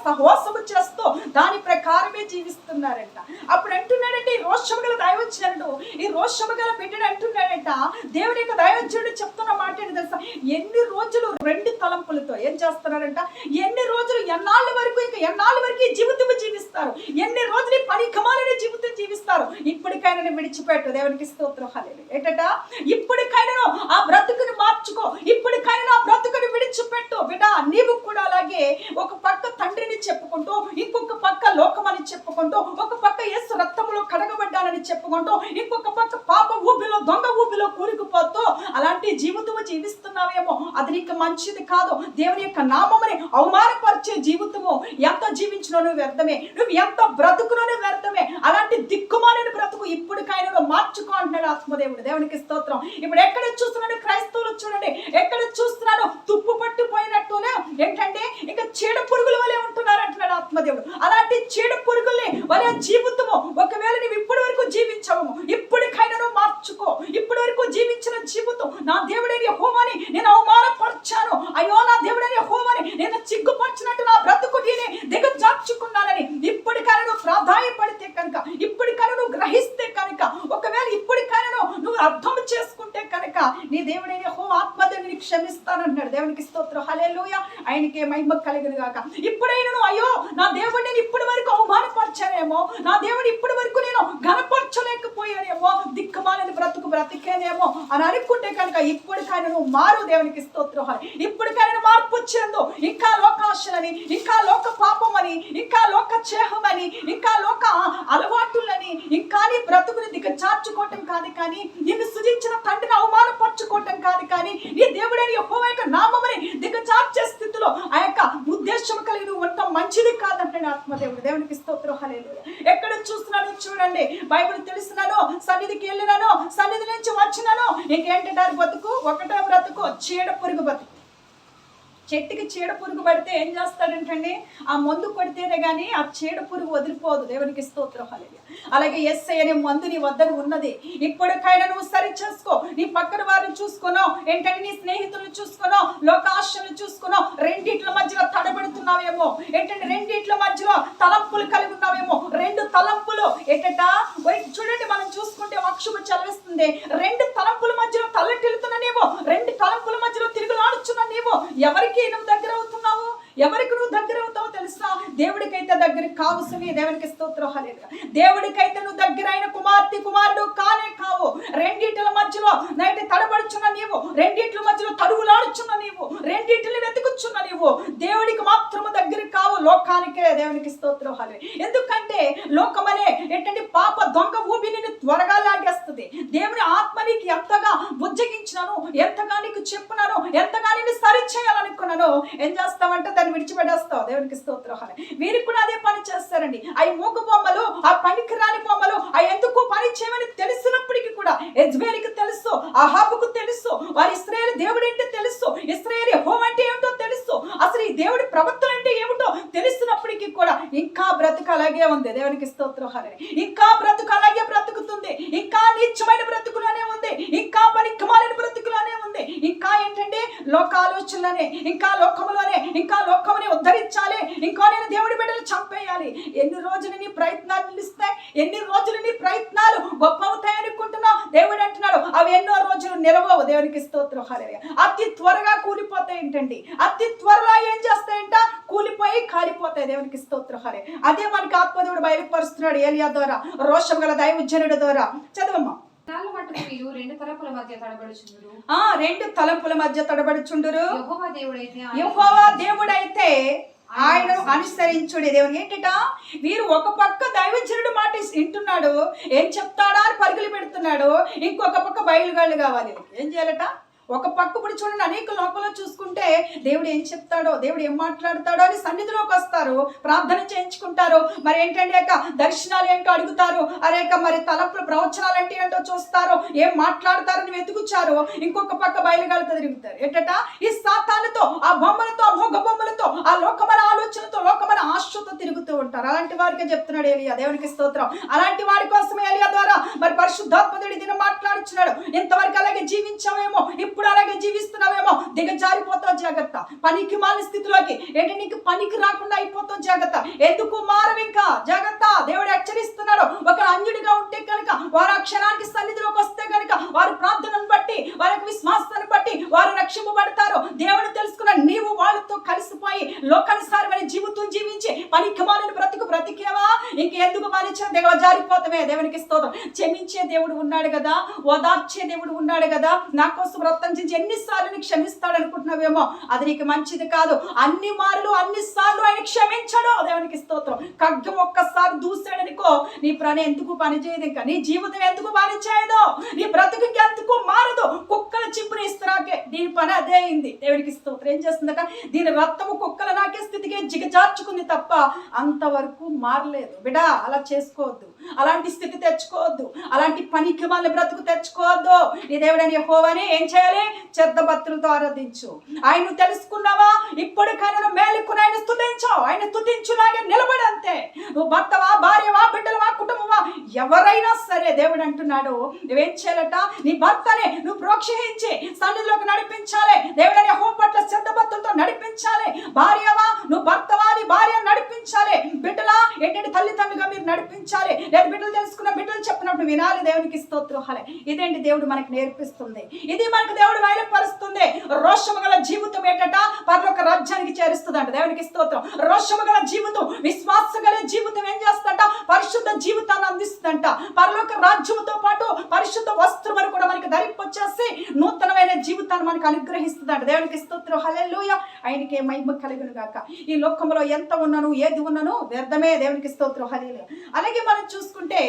సహవాసము చేస్తూ దాని ప్రకారమే జీవిస్తున్నారంట. అప్పుడు అంటున్నాడంటే ఈ రోషము గల దైవజనుడు, ఈ రోషము గల బిడ్డడు అంటున్నాడంట, దేవుడి యొక్క దైవజనుడు చెప్తున్న మాట ఏంటి తెలుసా? ఎన్ని రోజులు రెండు తలంపులతో ఏం చేస్తున్నారంట? ఎన్ని రోజులు, ఎన్నాళ్ళ వరకు, ఇంకా ఎన్నాళ్ళ వరకు ఈ జీవితం జీవిస్తారు, ఎన్ని రోజులు పని కమాలని జీవితం జీవిస్తారు. ఇప్పటికైనా విడిచిపెట్టు. దేవునికి స్తోత్రం. హల్లెలూయా. ఏంటట? ఇప్పటికైనా ఆ బ్రతుకుని మార్చుకో, ఇప్పటికైనా ఆ బ్రతుకుని విడిచిపెట్టు. బిడ్డ, నీవు కూడా అలాగే ఒక పక్క తండ్రిని చెప్పుకుంటూ, ఇంకొక పక్క లోకమని చెప్పుకుంటూ, ఒక పక్క యేసు రక్తములో కడగబడ్డానని చెప్పుకుంటూ, ఇంకొక పక్క పాప ఊబిలో, దొంగ ఊబిలో కూరుకుపోతూ అలాంటి జీవితము జీవిస్తున్నావేమో. అది నీకు మంచిది కాదు. దేవుని యొక్క నామముని అవమానపరిచే జీవితము ఎంత జీవించినో నువ్వు వ్యర్థమే, నువ్వు ఎంత బ్రతుకునో వ్యర్థమే. అలాంటి దిక్కుమాలిన బ్రతుకు ఇప్పటికైనా మార్చుకో అంటున్నాడు ఆత్మదేవుడు. దేవునికి స్తోత్రం. ఇప్పుడు ఎక్కడ చూస్తున్నాడు? క్రైస్తవులు చూడండి, ఎక్కడ చూస్తున్నాడు? తుప్పు పట్టిపోయినట్టునే ఏంటంటే ఇంకా చీడ పురుగుల వలె ఉంటున్నారు అంటున్నాడు ఆత్మదేవుడు. అలాంటి చీడ పురుగుల్ని వలె జీవితము ఒకవేళ నువ్వు ఇప్పటి వరకు జీవించవు, ఇప్పటికైనా నువ్వు మార్చుకో. ఇప్పటి వరకు జీవించిన జీవితం, నా దేవుడైన యెహోవాని నేను అవమానపరిచాను, అయ్యో నా దేవుడైన యెహోవాని నేను సిగ్గుపరిచినట్టు నా బ్రతుకు నేనే దిగజార్చుకున్నానని ఇప్పటికైనా నువ్వు ప్రాధాన్యపడితే కనుక, ఇప్పటికైనా నువ్వు గ్రహిస్తే కనుక, ఒకవేళ ఇప్పటికైనా నువ్వు అర్థం చేసుకుంటే కనుక నీ దేవుడైన యెహోవా ఆత్మదేవుని క్షమిస్తానంటున్నాడు. దేవునికి స్తోత్రం. హల్లెలూయా. ఆయనకే మహిమ కలుగును గాక. ఇప్పుడైనా నువ్వు అయ్యో నా దేవుడిని నేను ఇప్పటి వరకు అవమానపరిచానేమో, నా దేవుడు ఇప్పటి వరకు నేను ఘనపరచలేకపోయానేమో, దిక్కుమాలని బ్రతుకు బ్రతికేనేమో అని అనుకుంటే కనుక ఇప్పటికైనా నువ్వు మారు. దేవునికి స్తోత్రం. ఇప్పటికైనా మార్పు చెందు. ఇంకా లోకాశలని, ఇంకా లోక పాపమని, ఇంకా లోక చేహమని, ఇంకా లోక అలవాటులని, ఇంకా నీ బ్రతుకుని దిగజార్చుకోవటం కాదు, కానీ నిన్ను సృజించిన తండ్రిని అవమానపరచుకోవటం కాదు, కానీ నీ దేవుడైన యెహోవా యొక్క నామముని దిగజార్చే స్థితిలో ఆ యొక్క ఉద్దేశం ద్వేషం కలిగి ఉండటం మంచిది కాదంటే ఆత్మదేవుడు. దేవునికి స్తోత్రం, హల్లెలూయా. ఎక్కడ చూస్తున్నాను చూడండి, బైబిల్ తెలిసినాను, సన్నిధికి వెళ్ళినాను, సన్నిధి నుంచి వచ్చినాను, ఇంకేంటంటారు బతుకు, ఒకటే బ్రతుకు, చీడ పురుగు బతుకు. చెట్టుకి చీడ పురుగు పడితే ఏం చేస్తాడంటండి, ఆ మందు కొడితేనే కానీ ఆ చీడ పురుగు వదిలిపోదు. దేవునికి స్తోత్రం, హల్లెలూయా. అలాగే యేసయ్య అనే మందు నీ వద్దన ఉన్నది. ఇప్పటికైనా నువ్వు సరి చేసుకో. నీ పక్కన వారిని చూసుకునో, ఏంటంటే నీ స్నేహితులను చూసుకునో, లోకాశలను చూసుకునో, రెండిట్ల మధ్యలో తడబడుతున్నావేమో, ఏంటంటే రెండిట్ల మధ్యలో తలంపులు కలిగి ఉన్నావేమో. రెండు తలంపులు ఏంటంట, చూడండి మనం చూసుకుంటే వాక్యము చదివిస్తుంది, రెండు తలంపుల మధ్యలో తల్లటిల్లుతున్న నీవు, రెండు తలంపుల మధ్యలో తిరుగులాడుచున్న నీవు ఎవరికి నువ్వు దగ్గర అవుతున్నావు, ఎవరికి నువ్వు దగ్గర అవుతావో తెలుసా? దేవుడికైతే దగ్గర కావసమే. దేవునికి స్తోత్రం, హల్లెలూయా. దేవుడికైతే నువ్వు దగ్గర అయిన కుమార్తె కుమారుడు కానే కావు. రెండిట్ల మధ్యలో నైట్ తడబడుచున్న నీవు, రెండిట్ల మధ్యలో తడువులాడుచున్న నీవు, రెండిట్లని వెతుకుచున్న నీవు దేవుడికి మాత్రము దగ్గర కావు, లోకానికే. దేవునికి స్తోత్రం, హల్లెలూయా. ఎందుకంటే లోకమనే ఏంటంటే పాప దొంగ ఊబి నిన్ను త్వరగా లాగేస్తుంది. దేవుని ఆత్మ నీకు ఎంతగా బుజ్జగించినాను, ఎంతగా నీకు చెప్పినాను, ఎంతగా నేను సరి చేయాలనుకున్నాను, ఏం చేస్తావంటే దాన్ని విడిచిపెట్టేస్తావు. దేవునికి స్తోత్రం, హల్లెలూయా. వీరికి కూడా అదే పని చేస్తారండి. అవి మూగ బొమ్మలు, ఆ పనికి రాని బొమ్మలు, అవి ఎందుకు పని చేయమని తెలిసినప్పటికీ కూడా యెజ్బేలుకు తెలుసు, అహాబుకు తెలుసు, వారి ఇశ్రాయేలు దేవుడు ఏంటో తెలుసు, ఇశ్రాయేలు యెహోవా అంటే ఏమిటో తెలుసు, అసలు ఈ దేవుడి ప్రవక్తలు అంటే ఏమిటో తెలిసినప్పటికీ కూడా ఇంకా బ్రతుకు అలాగే ఉంది. దేవునికి స్తోత్రం, హల్లెలూయా. ఇంకా బ్రతుకు అలాగే బ్రతుకుతుంది, ఇంకా నీచమైన బ్రతుకులోనే ఉంది, ఇంకా పనికిమాలిన బ్రతుకులోనే ఉంది, ఇంకా ఏంటంటే లోకాలోచనలోనే, ఇంకా లోకములోనే, ఇంకా లోకముని ఉద్ధరించాలి, ఇంకా నేను దేవుడి బిడ్డలు చంపేయాలి. ఎన్ని రోజులు నీ ప్రయత్నాలు నిలుస్తాయి, ఎన్ని రోజులు నీ ప్రయత్నాలు గొప్ప అవుతాయి అనుకుంటున్నావు? దేవుడు అంటున్నాడు అవి ఎన్నో రోజులు నిలవవు. దేవునికి స్తోత్రం, హల్లెలూయా. అతి త్వరగా కూలిపోతాయి ఏంటండి, అతి త్వరలో ఏం చేస్తాయంట, కూలిపోయి కాలిపోతాయి. దేవునికి స్తోత్రం, హల్లెలూయా. అదే మనకి ఆత్మదేవుడు బయలుపరుస్తున్నాడు ఏలియా ద్వారా, రోషం గల దైవజనుడి ద్వారా. చదవమ్మా. రెండు తలంపుల మధ్య తడబడుచుండురు. రెండు తలంపుల మధ్య తడబడుచుండురు. యెహోవా దేవుడైతే ఆయనను అనుసరించుడి. దేవుడు ఏంటట, వీరు ఒక పక్క దైవజనుడు మాట వింటున్నాడు, ఏం చెప్తాడా అని పరుగులు పెడుతున్నాడు, ఇంకొక పక్క బయలుగాళ్ళు కావాలి. ఏం చేయాలట, ఒక పక్క ఇప్పుడు చూడండి, అనేక లోకంలో చూసుకుంటే దేవుడు ఏం చెప్తాడో, దేవుడు ఏం మాట్లాడతాడో అని సన్నిధిలోకి వస్తారు, ప్రార్థన చేయించుకుంటారు, మరి ఏంటంటే దర్శనాలు ఏంటో అడుగుతారు, అరేక మరి తలపుల ప్రవచనాలు అంటే ఏంటో చూస్తారు, ఏం మాట్లాడతారని వెతుకుచారు, ఇంకొక పక్క బయలుగాలతో తిరుగుతారు. ఏంటట, ఈ సాతానుతో, ఆ బొమ్మలతో, ఆ మూగ బొమ్మలతో, ఆ లోకమైన ఆలోచనతో, లోకమైన ఆశతో తిరుగుతూ ఉంటారు. అలాంటి వారికే చెప్తున్నాడు ఏలియా. దేవునికి స్తోత్రం. అలాంటి వారి కోసం ఏలియా ద్వారా మరి పరిశుద్ధాత్మదేవుడి దిన మాట్లాడుచున్నాడు. ఇంతవరకు అలాగే జీవించావేమో, ఇప్పుడు అలాగే జీవిస్తున్నావేమో, దిగజారిపోతావు జాగ్రత్త. పనికి మాలిన స్థితిలోకి ఏంటి, నీకు పనికి రాకుండా అయిపోతావు జాగ్రత్త. ఎందుకు మారవు ఇంకా జాగ్రత్త. దేవుడు హెచ్చరిస్తున్నాడు, ఒక అన్యుడిగా ఉంటే కనుక వారు అక్షరానికి సన్నిధిలోకి వస్తే కనుక వారి ప్రార్థనను బట్టి, వారికి విశ్వాసాన్ని బట్టి వారు రక్షింపబడతారు. దేవుడు తెలుసుకున్న నీవు వాళ్ళతో కలిసిపోయి లోకానుసారమైన జీవితం జీవించి పనికి మాలిన బ్రతుకు బ్రతికేవా, ఇంకెందుకు మాలించిన దిగజారిపోతామే. దేవునికి స్తోత్రం. క్షమించే దేవుడు ఉన్నాడు కదా, ఓదార్చే దేవుడు ఉన్నాడు కదా, నా కోసం రక్తం ఎన్నిసార్లు నీకు క్షమిస్తాడు అనుకుంటున్నావేమో, అది నీకు మంచిది కాదు. అన్ని మార్లు అన్నిసార్లు ఆయన క్షమించడు. దేవునికి స్తోత్రం. ఖడ్గం ఒక్కసారి దూసాడనుకో, నీ ప్రాణం ఎందుకు పనిచేయదు, ఇంకా నీ జీవితం ఎందుకు పని చేయదు, నీ బ్రతుకు ఎందుకు మారదు. కుక్కల చింపుని ఇస్తున్నాకే దీని పని అదే అయింది. దేవునికి స్తోత్రం. ఏం చేస్తుందట, దీని రక్తము కుక్కల నాకే స్థితికి జిగజార్చుకుంది తప్ప అంతవరకు మారలేదు. బిడా అలా చేసుకోవద్దు, అలాంటి స్థితి తెచ్చుకోవద్దు, అలాంటి పనికి వాళ్ళ బ్రతుకు తెచ్చుకోవద్దు. నీ దేవుడని యెహోవాని ఏం చేయాలి, చెత్త భక్తులతో ఆరాధించు. ఆయన తెలుసుకున్నావా, ఇప్పటికైనా మేలుకుని ఆయన స్తుతించావు, ఆయన స్తుతించులాగే నిలబడి అంతే. నువ్వు భర్తవా, భార్యవా, బిడ్డలవా, కుటుంబమా, ఎవరైనా సరే దేవుడు అంటున్నాడు నువ్వేం చేయాలట, నీ భర్తని నువ్వు ప్రోత్సహించి సన్నిధిలోకి నడిపించాలి. దేవుడని యెహోవా పట్ల శ్రద్ధ భక్తులతో నడిపించాలి. భార్యవా, నువ్వు భర్తవా, నీ భార్యను నడిపించాలి. బిడ్డలా ఏంటంటే తల్లిదండ్రులుగా మీరు నడిపించాలి. లేదా బిడ్డలు తెలుసుకున్న బిడ్డలు చెప్పినప్పుడు వినాలి. దేవునికి స్తోత్రం. ఇదేంటి దేవుడు మనకు నేర్పిస్తుంది, ఇది మనకు దేవుడు బయలుపరుస్తుంది. రోషము గల జీవితం ఏంటంట, పరలోక రాజ్యానికి చేరుస్తుందంట. దేవునికి స్తోత్రం. రోషము గల జీవితం, విశ్వాసం గల జీవితం ఏం చేస్తుందంట, పరిశుద్ధ జీవితాన్ని అందిస్తుందంట. పరలోక రాజ్యంతో పాటు పరిశుద్ధ వస్త్రమును కూడా మనకి ధరింపచేసి నూతనమైన జీవితాన్ని మనకు అనుగ్రహిస్తుందంట. దేవునికి స్తోత్రం. హల్లెలూయా. ఆయనకే మహిమ కలుగును గాక. ఈ లోకంలో ఎంత ఉన్నాను, ఏది ఉన్నాను వ్యర్థమే. దేవునికి స్తోత్రం. హల్లెలూయా. అలాగే మనం చూసుకుంటే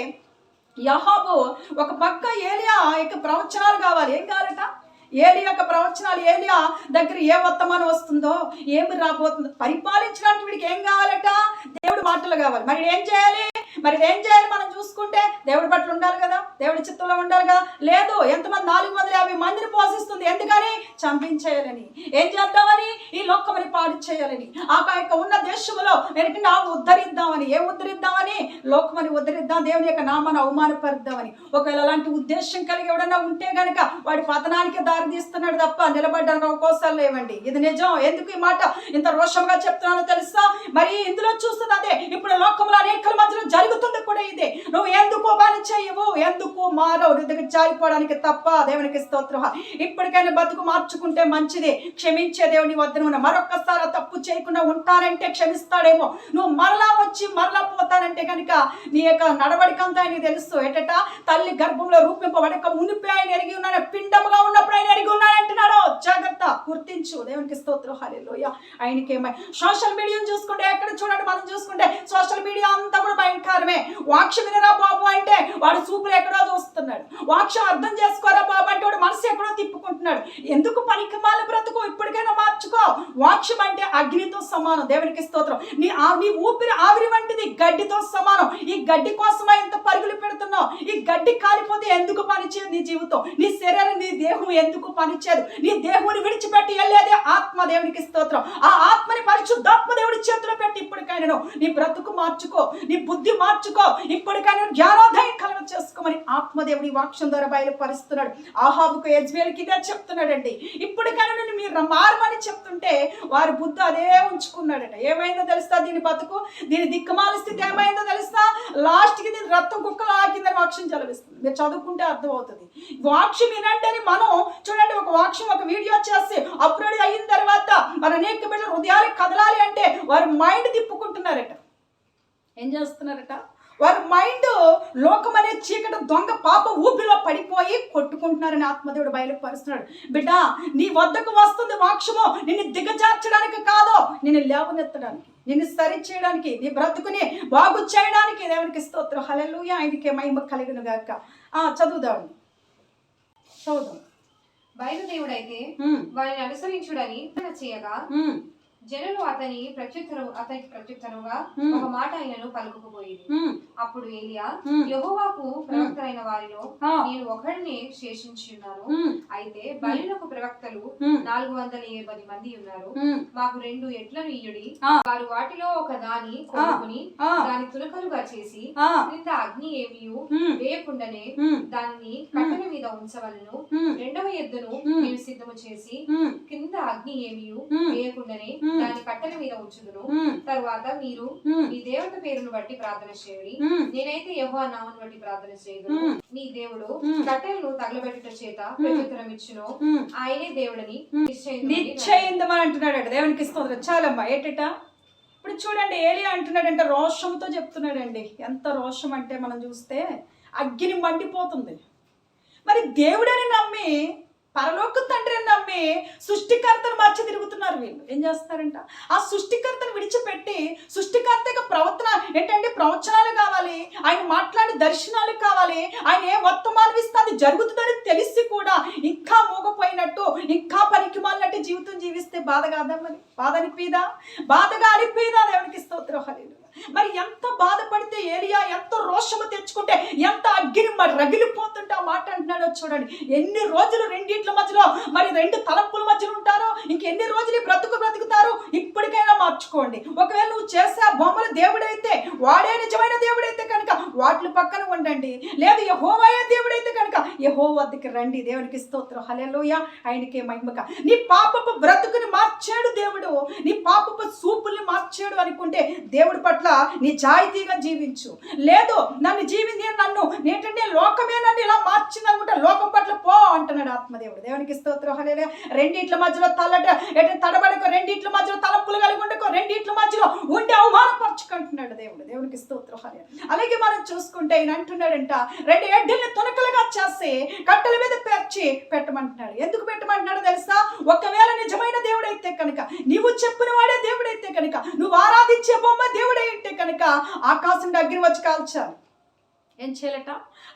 యాహాబు ఒక పక్క ఏలియా ఇక ప్రవచనాలు కావాలి. ఏం కావాలట, ఏలియా యొక్క ప్రవచనాలు, ఏలియా దగ్గర ఏ వర్తమానం వస్తుందో, ఏమి రాబోతుందో, పరిపాలించడానికి వీడికి ఏం కావాలట? దేవుడి మాటలు కావాలి. మరి ఏం చేయాలి? మనం చూసుకుంటే దేవుడి పట్ల ఉండాలి కదా, దేవుడి చిత్తంలో ఉండాలి కదా. లేదు, ఎంతమంది 450 మందిని పోషిస్తుంది. ఎందుకని? చంపించేయాలని. ఏం చేద్దామని? ఈ లోకమని పాడు చేయాలని. ఆ యొక్క ఉన్న దేశంలో ఉద్ధరిద్దామని. ఏం ఉద్ధరిద్దామని? లోకమని ఉద్ధరిద్దాం, దేవుని యొక్క నామాన్ని అవమానపరుద్దామని. ఒకవేళ అలాంటి ఉద్దేశం కలిగి ఎవడన్నా ఉంటే గనక వాడి పతనానికి దారి తీస్తున్నాడు తప్ప నిలబడ్డానికి అవకాశాలు లేవండి. ఇది నిజం. ఎందుకు ఈ మాట ఇంత రోషంగా చెప్తున్నానో తెలుసా? మరి ఇందులో చూస్తుంది అదే. ఇప్పుడు లోకంలో అనేకల మధ్యలో జరుగుతుంది కూడా ఇదే. నువ్వు ఎందుకు పని చేయవు, ఎందుకు మారవు, నీ దగ్గర జారిపోవడానికి తప్ప. దేవునికి స్తోత్రం. ఇప్పటికైనా బతుకు మార్చుకుంటే మంచిది. క్షమించే దేవుని వద్ద నువ్వు మరొక్కసారి తప్పు చేయకుండా ఉంటానంటే క్షమిస్తాడేమో. నువ్వు మరలా వచ్చి మరలా పోతానంటే కనుక నీ యొక్క నడవడికంతా ఆయనకి తెలుసు. ఏటట? తల్లి గర్భంలో రూపింపబడక మునిపే ఆయన ఎరిగి ఉన్నాను, పిండముగా ఉన్నప్పుడు ఆయన ఎరిగి ఉన్నాను అంటున్నాడు. జాగ్రత్త, గుర్తించు. దేవునికి స్తోత్రం. హల్లెలూయా. ఆయనకి ఏమై సోషల్ మీడియాను చూసుకుంటే, ఎక్కడ చూడండి మనం చూసుకుంటే సోషల్ మీడియా అంతా కూడా భయంకరమే. వాక్యం వినరా బాబు అంటే వాడు చూపులు ఎక్కడో చూస్తున్నాడు. వాక్యం అర్థం చేసుకోరా బాబు అంటే వాడు మనసు ఎక్కడో తిప్పుకుంటున్నాడు. ఎందుకు పనికిమాల బ్రతుకు? ఇప్పటికైనా మార్చుకో. వాక్యం అంటే అగ్నితో సమానం. దేవునికి స్తోత్రం. నీ ఊపిరి ఆవిరి వంటిది, గడ్డితో సమానం. ఈ గడ్డి కోసమా ఎంత పరుగులు పెడుతున్నావు? ఈ గడ్డి కాలిపోతే ఎందుకు పనిచేయదు నీ జీవితం? నీ శరీరం, నీ దేహం ఎందుకు పనిచేయదు? నీ దేహుని విడిచిపెట్టి వెళ్ళేదే ఆత్మ. దేవునికి స్తోత్రం. ఆ ఆత్మని పరిశుద్ధాత్మ దేవుడి చేతిలో పెట్టి ఇప్పటికైనా నీ బ్రతుకు మార్చుకో, నీ బుద్ధి మార్చుకో. ఇప్పటికైనా జ్ఞానోదయం కలుగ చేసుకోమని ఆత్మదేవుడి వాక్యం ద్వారా బయలుపరుస్తున్నాడు. ఆహాబుకు, యెజ్బేలుకి ఇదే చెప్తున్నాడండి. ఇప్పటికైనా నేను మీరు మారమని చెప్తుంటే వారి బుద్ధి అదే ఉంచుకున్నాడట. ఏమైందో తెలుస్తా? దీని బతుకు, దీని దిక్కుమాల స్థితి ఏమైందో తెలుస్తా? లాస్ట్కి దీని రక్తం కుక్కలు ఆగిందని వాక్యం చదివిస్తుంది. మీరు చదువుకుంటే అర్థమవుతుంది. వాక్యం వినండి అని మనం చూడండి. ఒక వాక్యం, ఒక వీడియో చేసి అప్లోడ్ అయిన తర్వాత మన అనేక బిడ్డలు హృదయాలు కదలాలి అంటే వారి మైండ్ తిప్పుకుంటున్నారట. ఏం చేస్తున్నారట? వారి మైండ్ లోకం అనే చీకటి దొంగ పాప ఊపిలో పడిపోయి కొట్టుకుంటున్నారని ఆత్మదేవుడు బయలుపరుస్తున్నాడు. బిడ్డ, నీ వద్దకు వస్తుంది వాక్యము నిన్ను దిగజార్చడానికి కాదు, నిన్ను లేవనెత్తడానికి, నిన్ను సరి చేయడానికి, నీ బ్రతుకుని బాగు చేయడానికి. దేవునికి స్తోత్రం. హల్లెలూయా. ఆయనకే మహిమ కలుగును గాక. చదువుదాం. బయలుదేవుడైతే వారిని అనుసరించుడని చేయగా జనులు అతనికి ప్రత్యుత్తరుగా ఒక మాట ఆయనను పలుకుపోయింది. అప్పుడు ఏలియా, యెహోవాకు ప్రవక్తలైన వారిలో నేను ఒకరిని శేషించి ఉన్నాను. అయితే బయలునకు ప్రవక్తలు 480 మంది ఉన్నారు. మాకు 2 ఎడ్లను ఇయ్యుడి. వారు వాటిలో ఒక దాని కొనుక్కుని దాని తునకలుగా చేసి క్రింద అగ్ని ఏమియు వేయకుండానే దానిని కట్టెల మీద ఉంచవలను. 2వ ఎద్దును నేను సిద్ధము చేసి కింద అగ్ని ఏమియు వేయకుండానే దాని కట్టెల మీద ఉంచుదును. తరువాత మీరు మీ దేవత పేరును బట్టి ప్రార్థన చేయుడి. నేనైతే యెహోవా నామమును బట్టి ప్రార్థన చేయదును. నీ దేవుడు కట్టెలను తగలబెట్టుట చేత ప్రత్యుత్తరం ఇచ్చును. ఆయనే దేవుడని నిశ్చయించమని అంటున్నాడు. దేవునికి స్తోత్రం. చాలమ్మా. ఏటట? ఇప్పుడు చూడండి, ఏలియా అంటున్నాడంటే రోషంతో చెప్తున్నాడండి. ఎంత రోషం అంటే మనం చూస్తే అగ్ని మండిపోతుంది. మరి దేవుడని నమ్మి, పరలోక తండ్రిని నమ్మి సృష్టికర్తను మర్చి తిరుగుతున్నారు వీళ్ళు. ఏం చేస్తారంట? ఆ సృష్టికర్తను విడిచిపెట్టి, సృష్టికర్త యొక్క ప్రవర్తన ఏంటంటే ప్రవచనాలు కావాలి, ఆయన మాట్లాడే దర్శనాలు కావాలి, ఆయన ఏ వర్తమానం ఇస్తే అది జరుగుతుందని తెలిసి కూడా ఇంకా మూగపోయినట్టు, ఇంకా పనికి మాలినట్టు జీవితం జీవిస్తే బాధ కాదా? మరి బాధ అనిపిదా? బాధగా అనిపిదా? దేవునికి స్తోత్రం. హల్లెలూయా. మరి ఎంత బాధపడితే ఏలియా ఎంత రోషము తెచ్చుకుంటే, ఎంత అగ్ని మరి రగిలిపోతుంటే ఆ మాట అంటున్నాడో చూడండి. ఎన్ని రోజులు రెండిట్ల మధ్యలో, మరి 2 తలంపుల మధ్యలో ఉంటారో, ఇంకెన్ని రోజులు బ్రతుకుతారు? ఇప్పటికైనా మార్చుకోండి. ఒకవేళ నువ్వు చేసే బొమ్మలు దేవుడైతే, వాడే నిజమైన దేవుడైతే కనుక వాటి పక్కన ఉండండి. లేదు యెహోవాయే దేవుడైతే కనుక యెహోవా వద్దకు రండి. దేవునికి స్తోత్రం. హల్లెలూయా. ఆయనకే మహిమ. నీ పాపపు బ్రతుకుని మార్చాడు దేవుడు, నీ పాపపు సూపుల్ని మార్చాడు అనుకుంటే దేవుడి పట్ల నిజాయితీగా జీవించు. లేదు నన్ను నేటంటే లోకమే నన్ను ఇలా మార్చింది అనుకుంటే లోకం పట్ల పో అంటున్నాడు ఆత్మదేవుడు. దేవునికి స్తోత్రం. హల్లెలూయా. రెండిట్ల మధ్యలో తడబడకు, రెండిట్ల మధ్యలో తలపులు కలిగి ఉండకు, రెండిట్ల మధ్యలో ఉండి అవమానపరచుకుంటున్నాడు దేవుడు. దేవునికి స్తోత్రం. హల్లెలూయా. అలాగే మనం చూసుకుంటే ఆయన అంటున్నాడంట, 2 ఎడ్డల్ని తునకలుగా చేసి కట్టెల మీద పేర్చి పెట్టమంటున్నాడు. ఎందుకు పెట్టమంటున్నాడు తెలుసా? ఒకవేళ నిజమైన దేవుడైతే కనుక, నీవు చెప్పిన వాడే దేవుడైతే కనుక, నువ్వు ఆరాధించే బొమ్మ దేవుడై ఉంటే కనుక ఆకాశం అగ్ని వచ్చి కాల్చాలి. ఏం చేయాలట?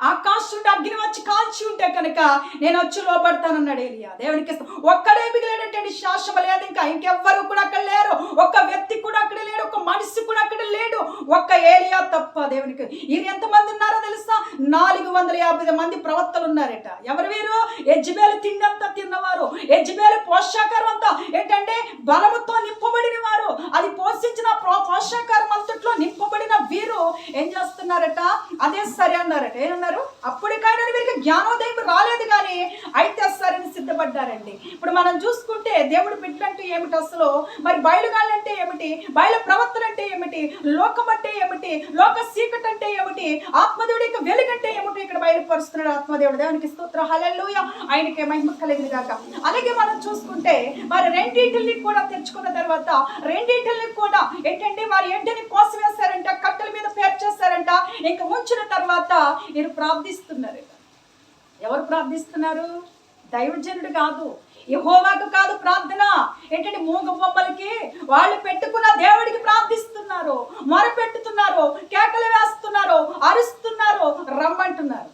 ఆకాశం నుండి అగ్ని వచ్చి కాల్చి ఉంటే కనుక నేను వచ్చి లోపడతానన్నాడు ఏలియా. దేవునికి ఒక్కడే మిగిలేటంటే శాశ్వత లేదు, ఇంకెవ్వరు కూడా అక్కడ లేరు. ఒక్క వ్యక్తి కూడా అక్కడ లేడు, ఒక్క మనిషి కూడా అక్కడ లేడు, ఒక్క ఏలియా తప్ప. దేవునికి వీరు ఎంతమంది ఉన్నారో తెలుసా? 450 మంది ప్రవక్తలు ఉన్నారట. ఎవరు వీరు? యెజబెలు తిండంతా తిన్నవారు, యెజబెలు పోషాకారం అంతా ఏంటంటే బలముతో నింపబడిన వారు, అది పోషించిన పోషాకారం అంతట్లో నింపబడిన వీరు ఏం చేస్తున్నారట? అదే సరే అన్నారట. ఏమన్నారు? అప్పటికైనా వీరికి జ్ఞానోదయం రాలేదు కానీ అయితే సరైన సిద్ధపడ్డారండి. ఇప్పుడు మనం చూసుకుంటే దేవుడు బిడ్డలంటే ఏమిటి అసలు? మరి బయలుగాళ్ళు అంటే ఏమిటి? బయలు ప్రవర్తన అంటే ఏమిటి? లోకం అంటే ఏమిటి? లోక సీకట్ అంటే ఏమిటి? ఆత్మదేవుడి యొక్క వెలుగంటే ఏమిటి ఇక్కడ బయలుపరుస్తున్నాడు ఆత్మదేవుడు. దేవునికి స్తోత్రం, హల్లెలూయా, ఆయనకే మహిమ కలిగింది గాక. అలాగే మనం చూసుకుంటే మరి రెండింటిని కూడా తెచ్చుకున్న తర్వాత రెండింటిని కూడా ఏంటంటే వారి ఎండని కోసివేశారంట, కట్టెల మీద పేర్చేశారంట. ఇంకా ఉంచిన తర్వాత వీరు ప్రార్థిస్తున్నారట. ఎవరు ప్రార్థిస్తున్నారు? దైవజనుడు కాదు, యెహోవాకు కాదు ప్రార్థన. ఏంటంటే మూగ బొమ్మలకి వాళ్ళు పెట్టుకున్న దేవుడికి ప్రార్థిస్తున్నారు, మొర పెట్టుతున్నారు, కేకలు వేస్తున్నారు, అరుస్తున్నారు, రమ్మంటున్నారు.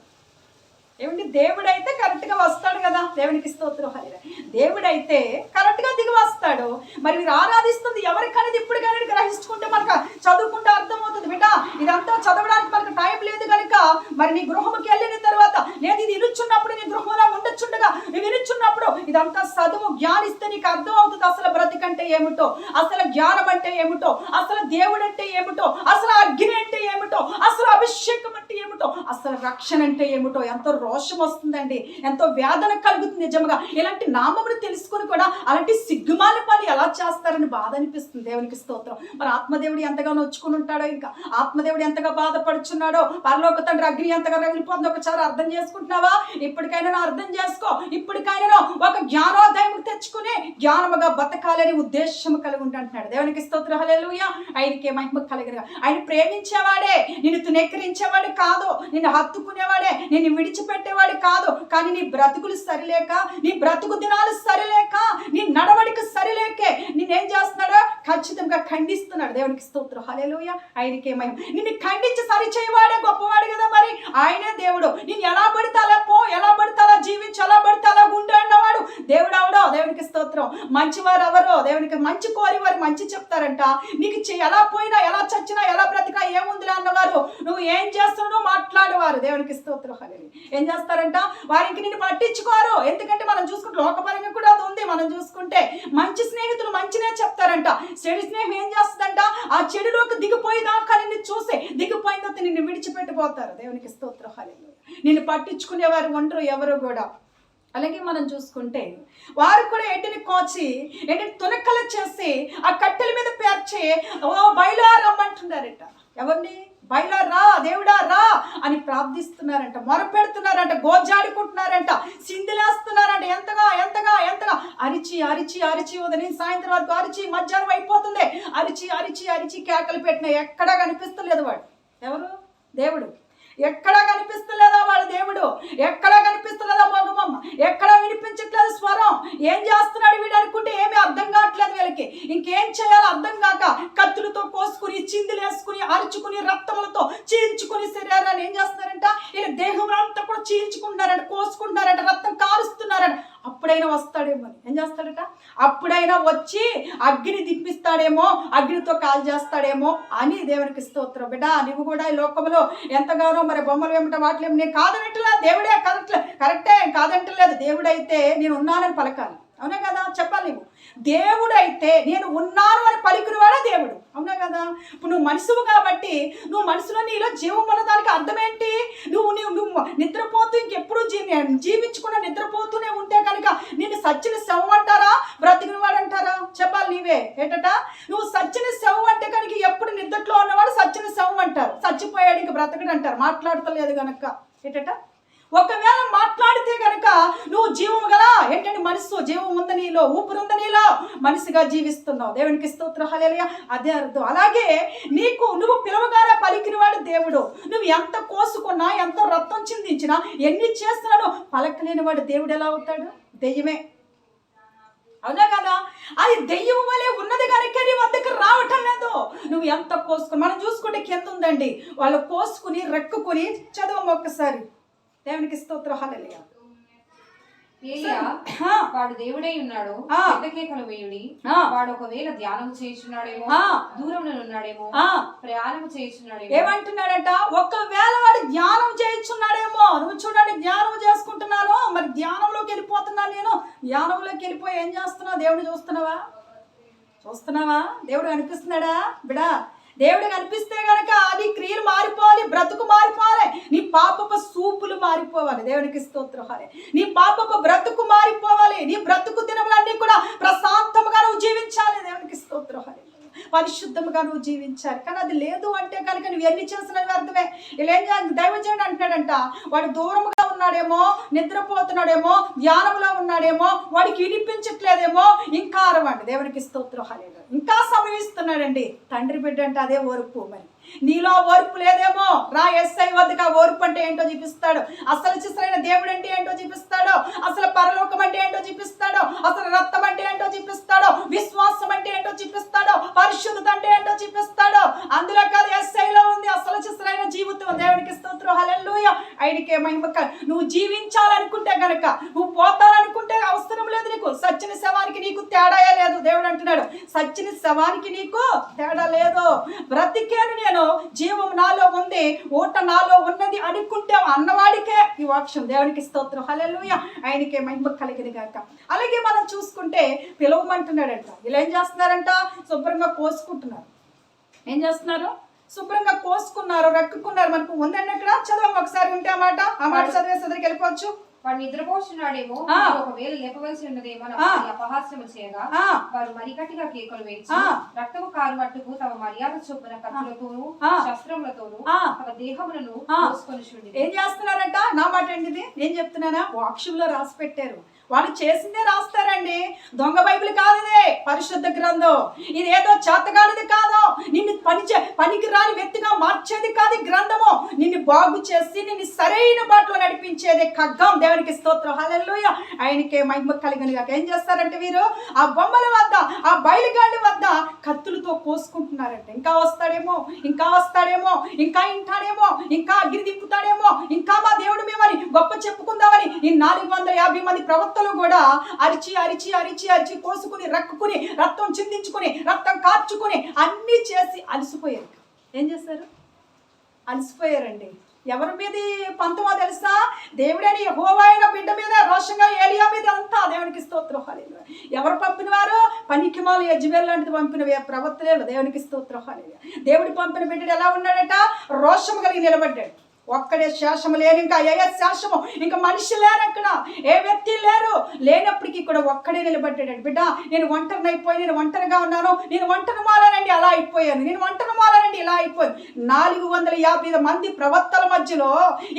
ఏమంటే దేవుడైతే కరెక్ట్గా వస్తాడు కదా. దేవునికి స్తోత్రం, హల్లెలూయా. దేవుడైతే కరెక్ట్గా దిగి వస్తాడు. మరి మీరు ఆరాధిస్తుంది ఎవరికనేది ఇప్పుడు కానీ గ్రహించుకుంటే మనకు చదువుకుంటే అర్థమవుతుంది. బిడ్డ ఇదంతా చదవడానికి మనకు టైం లేదు కనుక మరి నీ గృహముకి వెళ్ళిన తర్వాత లేదు ఇది వినుచున్నప్పుడు నీ గృహంలో ఉండొచ్చుండగా నువ్వు వినుచున్నప్పుడు ఇదంతా చదువు జ్ఞానిస్తే నీకు అర్థం అవుతుంది. అసలు బ్రతికంటే ఏమిటో, అసలు జ్ఞానం అంటే ఏమిటో, అసలు దేవుడు అంటే ఏమిటో, అసలు అగ్ని అంటే ఏమిటో, అసలు అభిషేకం అంటే ఏమిటో, అసలు రక్షణ అంటే ఏమిటో. ఎంతో రోషం వస్తుందండి, ఎంతో వేదన కలుగుతుంది నిజంగా. ఇలాంటి నామమును తెలుసుకొని కూడా అలాంటి సిగ్గుమాల పని ఎలా చేస్తారని బాధ అనిపిస్తుంది. దేవునికి స్తోత్రం. మరి ఆత్మదేవుడు ఎంతగా నొచ్చుకుని ఉంటాడో, ఇంకా ఆత్మదేవుడు ఎంతగా బాధపడుచున్నాడో, పరలోక తండ్రి అగ్ని ఎంతగా రగిలిపోతుందో ఒకసారి అర్థం చేసుకుంటున్నావా? ఇప్పటికైనా అర్థం చేసుకో. ఇప్పటికైనా ఒక జ్ఞానోదయం తెచ్చుకుని జ్ఞానముగా బతకాలని ఉద్దేశం కలిగి ఉంటున్నాడు. దేవునికి స్తోత్రం, హల్లెలూయా, ఆయనకే మహిమ కలిగిన. ఆయన ప్రేమించేవాడే, నిన్ను తునెక్కరించేవాడు కాదు, నిన్ను హత్తుకునేవాడే, నిన్ను విడిచిపెట్టేవాడు కాదు. కానీ నీ బ్రతుకులు సరిలేక, నీ బ్రతుకు దినాలు సరిలేక, నీ నడవడిక సరిలేకే నిన్నేం చేస్తున్నాడో ఖచ్చితంగా ఖండిస్తున్నాడు. దేవునికి స్తోత్రం, హల్లెలూయా, ఆయనకే మహిమ. నిన్ను ఖండించి సరి చేయవాడే గొప్పవాడు కదా. మరి ఆయనే దేవుడు. నేను ఎలా పడితే అలా పో, ఎలా పడితే అలా జీవించి, ఎలా పడితే అలా ఉండు అన్నవాడు దేవుడు అవడో. దేవునికి స్తోత్రం. మంచివారు ఎవరో? దేవునికి మంచి కోరి వారు మంచి చెప్తారంట. నీకు ఎలా పోయినా, ఎలా చచ్చినా, ఎలా బ్రతికా ఏముందిరా అన్నవారు నువ్వు ఏం చేస్తున్నావు మాట్లాడేవారు. దేవునికి స్తోత్రం, హల్లెలూయా. ఏం చేస్తారంట? వారికి నిన్ను పట్టించుకోరు. ఎందుకంటే మనం చూసుకుంటే లోకపరంగా కూడా అది ఉంది. మనం చూసుకుంటే మంచి స్నేహితులు మంచినే చెప్తారంట, చెడు స్నేహం ఏం చేస్తుందంట? ఆ చెడులోకి దిగిపోయినాక నిన్ను చూసి దిగిపోయిన తర్వాత నిన్ను విడిచిపెట్టిపోతారు. దేవునికి స్తోత్రం, హల్లెలూయా. నిన్ను పట్టించుకునేవారు ఉండరు ఎవరు కూడా. అలాగే మనం చూసుకుంటే వారు కూడా ఎంటిని కోచి ఎంటిని తునకలు చేసి ఆ కట్టెల మీద పేర్చి బయలురా రమ్మంటున్నారట. ఎవరిని? బయలురా రా, దేవుడా రా అని ప్రార్థిస్తున్నారంట, మొరపెడుతున్నారంట, గోజాడుకుంటున్నారంట, సింధులేస్తున్నారంట. ఎంతగా ఎంతగా ఎంతగా అరిచి అరిచి అరిచి ఉదయం సాయంత్రం వరకు అరిచి, మధ్యాహ్నం అయిపోతుంది అరిచి అరిచి అరిచి కేకలు పెట్టిన ఎక్కడా కనిపిస్తలేదు వాడు. ఎవరు? దేవుడు. ఎక్కడా కనిపిస్తలేదా వాడు దేవుడు? ఎక్కడా కనిపిస్తలేదా మగమమ్మ? ఎక్కడా వినిపించట్లేదు స్వరం. ఏం చేస్తున్నాడు వీడు అనుకుంటే ఏమీ అర్థం కావట్లేదు వీళ్ళకి. ఇంకేం చేయాలో అర్థం కాక కత్తులతో కోసుకుని, చిందులు వేసుకుని, అరుచుకుని, రక్తములతో చీల్చుకుని శరీరాన్ని ఏం చేస్తున్నారంట? వీళ్ళ దేహం అంతా కూడా చీల్చుకుంటున్నారంట, కోసుకుంటున్నారంట, రక్తం కారుస్తున్నారంట. అప్పుడైనా వస్తాడేమో. ఏం చేస్తాడట? అప్పుడైనా వచ్చి అగ్ని దింపిస్తాడేమో, అగ్నితో కాల్ చేస్తాడేమో అని. దేవునికి స్తోత్రం. బిడ్డ నువ్వు కూడా ఈ లోకంలో ఎంతగానో మరి బొమ్మలు ఏమిటో వాటిలో నేను కాదనట్లేదు. దేవుడే కరెక్టే కాదంటలేదు. దేవుడైతే నేను ఉన్నానని పలకాలి. అవునా కదా? చెప్పాలి. నువ్వు దేవుడైతే నేను ఉన్నాను అని పలికినవాడా దేవుడు. అవునా కదా? ఇప్పుడు నువ్వు మనుషువు కాబట్టి నువ్వు మనసులో నీలో జీవం ఉన్నదానికి అర్థం ఏంటి? నువ్వు నిద్రపోతూ ఇంకెప్పుడు జీవించకుండా నిద్రపోతూనే ఉంటే కనుక నిన్ను సచ్చిన శవం అంటారా, బ్రతికిన వాడు అంటారా? చెప్పాలి నీవే. ఏంటట? నువ్వు సచ్చిన శవం అంటే కనుక ఎప్పుడు నిద్రలో ఉన్నవాడు సచ్చిన శవం అంటారు, చచ్చిపోయాడు ఇంక బ్రతకడు అంటారు. మాట్లాడతలేదు కనుక ఏంటట? ఒకవేళ మాట్లాడితే కనుక నువ్వు జీవం గల ఏంటంటే మనసు జీవం ఉంది నీలో, ఊపిరి ఉంది నీలో, మనిషిగా జీవిస్తున్నావు. దేవునికి స్తోత్రం, హల్లెలూయా. అదే అర్థం. అలాగే నువ్వు పిలవగానే పలికినవాడు దేవుడు. నువ్వు ఎంత కోసుకున్నా, ఎంత రక్తం చిందించినా, ఎన్ని చేస్తున్నాడో పలకలేని వాడు దేవుడు ఎలా అవుతాడు? దెయ్యమే. అవునా కదా? అది దెయ్యం వలె ఉన్నది కనుక నీ వద్దకు రావటం లేదు. నువ్వు ఎంత కోసుకుని, మనం చూసుకుంటే కింద ఉందండి, వాళ్ళు కోసుకుని రెక్కుకుని, చదువు ఒక్కసారి. దేవునికి స్తోత్రం, హల్లెలూయా. ఏలియా వాడు దేవుడై ఉన్నాడు, పెద్ద కేకలు వేయుడి. వాడు ఒకవేళ ధ్యానం చేయుచున్నాడేమో, దూరంలో ఉన్నాడేమో, ప్రయాణం చేయుచున్నాడేమో. ఏమంటున్నాడంట? ఒకవేళ వాడు ధ్యానం చేయించున్నాడేమో. నువ్వు చూడండి, ధ్యానం చేసుకుంటున్నాను, మరి ధ్యానంలోకి వెళ్ళిపోతున్నాను నేను. ధ్యానంలోకి వెళ్ళిపోయి ఏం చేస్తున్నావు? దేవుడు చూస్తున్నావా? దేవుడు కనిపిస్తున్నాడా బిడా? దేవుడు కనిపిస్తే గనక నీ క్రియలు మారిపోవాలి, బ్రతుకు మారిపోవాలి, నీ పాపపు సూపులు మారిపోవాలి. దేవునికి స్తోత్రం. నీ పాపపు బ్రతుకు మారిపోవాలి. నీ బ్రతుకు దినములన్నీ కూడా ప్రశాంతముగా నువ్వు జీవించాలి. దేవునికి స్తోత్రం. పరిశుద్ధముగా నువ్వు జీవించాలి. కానీ అది లేదు అంటే కనుక నువ్వు ఎన్ని చేసిన అర్థమే. ఇలా ఏం దైవజనుడు అంటున్నాడంట, వాడు దూరముగా ఉన్నాడేమో, నిద్రపోతున్నాడేమో, ధ్యానంలో ఉన్నాడేమో, వాడికి వినిపించట్లేదేమో, ఇంకా అరవండి. దేవునికి స్తోత్రం. హల్లెలూయా. ఇంకా సమయిస్తున్నాడండి. తండ్రి బిడ్డ అంటే అదే ఓర్పు. మరి నీలో ఓర్పు లేదేమో, రా ఎస్ఐ వద్దకు. ఆ ఓర్పు అంటే ఏంటో చూపిస్తాడు. అసలు చిసరైన దేవుడు అంటే ఏంటో చూపిస్తాడు. అసలు పరలోకం అంటే ఏంటో చూపిస్తాడు. అసలు రక్తం అంటే ఏంటో చూపిస్తాడు. విశ్వాసం అంటే ఏంటో చూపిస్తాడు. పరిశుద్ధత అంటే ఏంటో చూపిస్తాడు. అందులో కాదు, ఎస్ఐలో ఉంది అసలు చిసరైన జీవితం. దేవునికి స్తోత్రం. హల్లెలూయా. ఆయనకే మహిమ. నువ్వు జీవించాలనుకుంటే గనక, నువ్వు పోతాలనుకుంటే అవసరం లేదు నీకు. సచ్చిన శవానికి నీకు తేడాయే లేదు. దేవుడు అంటున్నాడు, సచ్చిన శవానికి నీకు తేడా లేదు. బ్రతికేను నేను, జీవం నాలో ఉంది, ఊట నాలో ఉన్నది అనుకుంటే అన్నవాడికే ఈ వాక్యం. దేవునికి స్తోత్రం. హల్లెలూయా. ఆయనకే మహిమ కలిగింది గాక. అలాగే మనం చూసుకుంటే పిలవమంటున్నాడంట. వీళ్ళు ఏం చేస్తున్నారంట? శుభ్రంగా కోసుకుంటున్నారు. ఏం చేస్తున్నారు? శుభ్రంగా కోసుకున్నారు, రెక్కుకున్నారు. మనకు ఉందండి అక్కడ. చదవం ఒకసారి ఉంటే ఆ మాట చదివేసి ఎదురికి వెళ్ళిపోవచ్చు. వాడు నిద్రపోతున్నాడేమో, ఒకవేళ లేపవలసి ఉన్నదేమో అపహాస్యము చేయగా, వారు మరికట్టిగా కేకలు వేసి రక్తము కారు మట్టుకు తమ మర్యాద చొప్పున కత్తులతోనూ శస్త్రములతోనూ తమ దేహములను కోసుకొని. ఏం చేస్తున్నారంట? నా మాట ఏంటిది? నేను చెప్తున్నానా? వాక్యంలో రాసి పెట్టారు. వాళ్ళు చేసిందే రాస్తారండి. దొంగ బైబిల్ కాదు ఇది, పరిశుద్ధ గ్రంథం. ఇదేదో చేతగానిది కాదు, నిన్ను పనికి రాని వ్యక్తిగా మార్చేది కాదు ఈ గ్రంథము. నిన్ను బాగు చేసి నిన్ను సరైన బాటలో నడిపించేది ఖడ్గం. దేవునికి స్తోత్రం. హల్లెలూయా. ఆయనకే మహిమ కలిగిన గాక. ఏం చేస్తారంటే వీరు ఆ బొమ్మల వద్ద, ఆ బయలుగాళ్ళ వద్ద కత్తులతో కోసుకుంటున్నారంట. ఇంకా వస్తాడేమో, ఇంకా ఇంటాడేమో, ఇంకా అగ్ని దింపుతాడేమో, ఇంకా మా దేవుడు మేమని గొప్ప చెప్పుకుందామని ఈ 450 మంది ప్రవక్తలు కూడా అరిచి కోసుకుని, రక్కుకుని, రక్తం చిందించుకుని, రక్తం కార్చుకుని అన్ని చేసి అలసిపోయారు. ఏం చేశారు? అలసిపోయారండి. ఎవరి మీద పంతమో తెలుసా? దేవుడని యెహోవా అయిన బిడ్డ మీద, రోషంగా ఏలియా మీద అంతా. దేవునికి స్తోత్రం. హల్లెలూయా. ఎవరు పంపినవారు? పనికిమాల యెజబెల్ లాంటిది పంపిన ప్రవక్తలేలు. దేవునికి స్తోత్రం. హల్లెలూయా. దేవుడు పంపిన బిడ్డడు ఎలా ఉన్నాడట? రోషము కలిగి నిలబడ్డాడు. ఒక్కడే శేషము లేరు, ఇంకా ఏ శేషము, ఇంకా మనిషి లేరు, అక్కడ ఏ వ్యక్తి లేనప్పటికీ కూడా ఒక్కడే నిలబడ్డాడు. బిడ్డ, నేను ఒంటరిని అయిపోయి, నేను ఒంటరిగా ఉన్నాను, నేను ఒంటరి మాలానండి అలా అయిపోయాను, నేను ఒంటరి మాలానండి ఇలా అయిపోయాను. 450 మంది ప్రవక్తల మధ్యలో,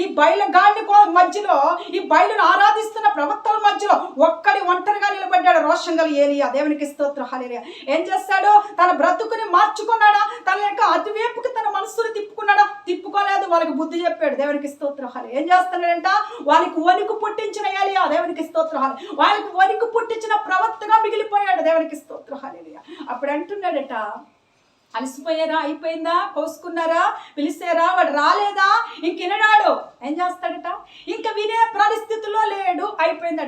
ఈ బయలుగాడిని మధ్యలో, ఈ బయలును ఆరాధిస్తున్న ప్రవక్తల మధ్యలో ఒక్కడి ఒంటరిగా నిలబడ్డాడు రోషంగల ఏలియా. దేవునికి స్తోత్రం. హల్లెలూయా. ఏం చేస్తాడు? తన బ్రతుకుని మార్చుకున్నాడా? తన యొక్క అతివేపుకి తన మనసును తిప్పుకున్నాడా? తిప్పుకోలేదు. వాళ్ళకి బుద్ధి చెప్పాడు. దేవునికి స్తోత్రాలు. ఏం చేస్తున్నాడంట? వాళ్ళకి వణుకు పుట్టించిన ఏలియా. దేవునికి స్తోత్రాలు. వాళ్ళకి వణుకు పుట్టించిన ప్రవక్తగా మిగిలిపోయాడు. దేవునికి స్తోత్రాలు. అప్పుడు అంటున్నాడట, అలసిపోయారా? అయిపోయిందా? కోసుకున్నారా? పిలిచారా? వాడు రాలేదా? ఇంకినడాడు. ఏం చేస్తాడట? ఇంకా వినే పరిస్థితుల్లో లేడు. అయిపోయిందా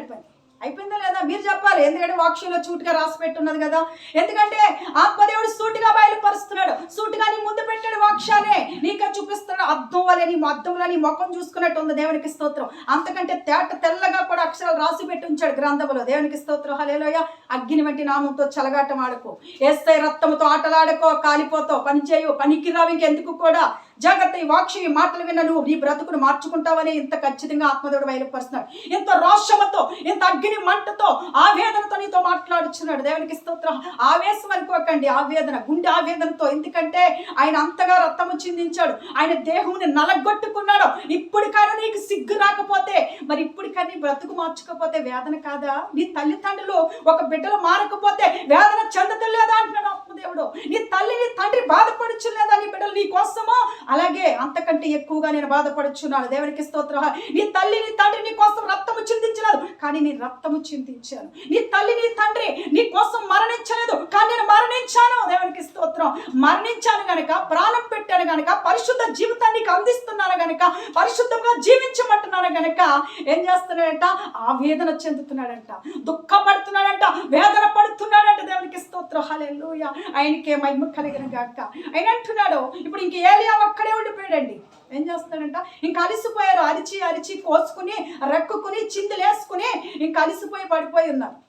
లేదా? మీరు చెప్పాలి. ఎందుకంటే వాక్యంలో సూటిగా రాసి పెట్టున్నది కదా. ఎందుకంటే ఆత్మదేవుడు సూటిగా బయలుపరుస్తున్నాడు. సూటిగా నీ ముందు పెట్టాడు వాక్యాన్ని, నీకే చూపిస్తున్నాడు. అద్దం వలె నీ అద్దంలో నీ ముఖం చూసుకున్నట్టు ఉంది. దేవునికి స్తోత్రం. అంతకంటే తెల్లగా కూడా అక్షరాలు రాసి పెట్టి ఉంచాడు గ్రంథంలో. దేవునికి స్తోత్రం. హల్లెలూయా. అగ్ని వంటి నామంతో చెలగాటం ఆడుకో, యేసయ్య రక్తంతో ఆటలాడుకో, కాలిపోతావు, పని చేయు, పనికిరావు ఇంకెందుకు కూడా. జాగ్రత్త. ఈ వాక్య మాటలు విన్న నువ్వు నీ బ్రతుకును మార్చుకుంటావని ఇంత ఖచ్చితంగా ఆత్మదేవుడు బయలుపరుస్తున్నాడు. ఇంత రోషముతో, ఇంత అగ్ని మంటతో, ఆవేదనతో నీతో మాట్లాడుచున్నాడు. దేవునికి స్తోత్రం. ఆవేశం అనుకోకండి, ఆవేదన, గుండె ఆవేదనతో. ఎందుకంటే ఆయన అంతగా రక్తము చిందించాడు, ఆయన దేహముని నలగొట్టుకున్నాడు. ఇప్పటికైనా నీకు సిగ్గు రాకపోతే, మరి ఇప్పటికైనా బ్రతుకు మార్చుకోకపోతే వేదన కాదా? నీ తల్లిదండ్రులు ఒక బిడ్డలు మారకపోతే వేదన చెందలేదా అంటున్నాడు ఆత్మదేవుడు. నీ తల్లి నీ తండ్రి బాధపడుచులేదా నీ బిడ్డలు నీ కోసమో? అలాగే అంతకంటే ఎక్కువగా నేను బాధపడుచున్నాను. దేవునికి స్తోత్రం. నీ తల్లి నీ తండ్రి నీ కోసం రక్తము చిందించలేదు, కానీ నీ రక్తము చిందించాను. నీ తల్లి నీ తండ్రి నీ కోసం మరణించారు, మరణించాను గనక, ప్రాణం పెట్టాను గనక, పరిశుద్ధ జీవితాన్ని అందిస్తున్నాను గనక, పరిశుద్ధంగా జీవించమంటున్నాను గనక ఏం చేస్తున్నాడంట? ఆవేదన చెందుతున్నాడంట, దుఃఖపడుతున్నాడంట, వేదన పడుతున్నాడంట. దేవునికి స్తోత్రం, హల్లెలూయా. ఆయనకే మహిమ కలిగిన గాక. ఆయన అంటున్నాడు, ఇప్పుడు ఇంక ఏలియా ఒక్కడే ఉండిపోయాడండి. ఏం చేస్తాడంట? ఇంక అలిసిపోయారు, అరిచి అరిచి కోసుకుని రెక్కుకుని చిందులేసుకుని ఇంక అలిసిపోయి పడిపోయి ఉన్నారు.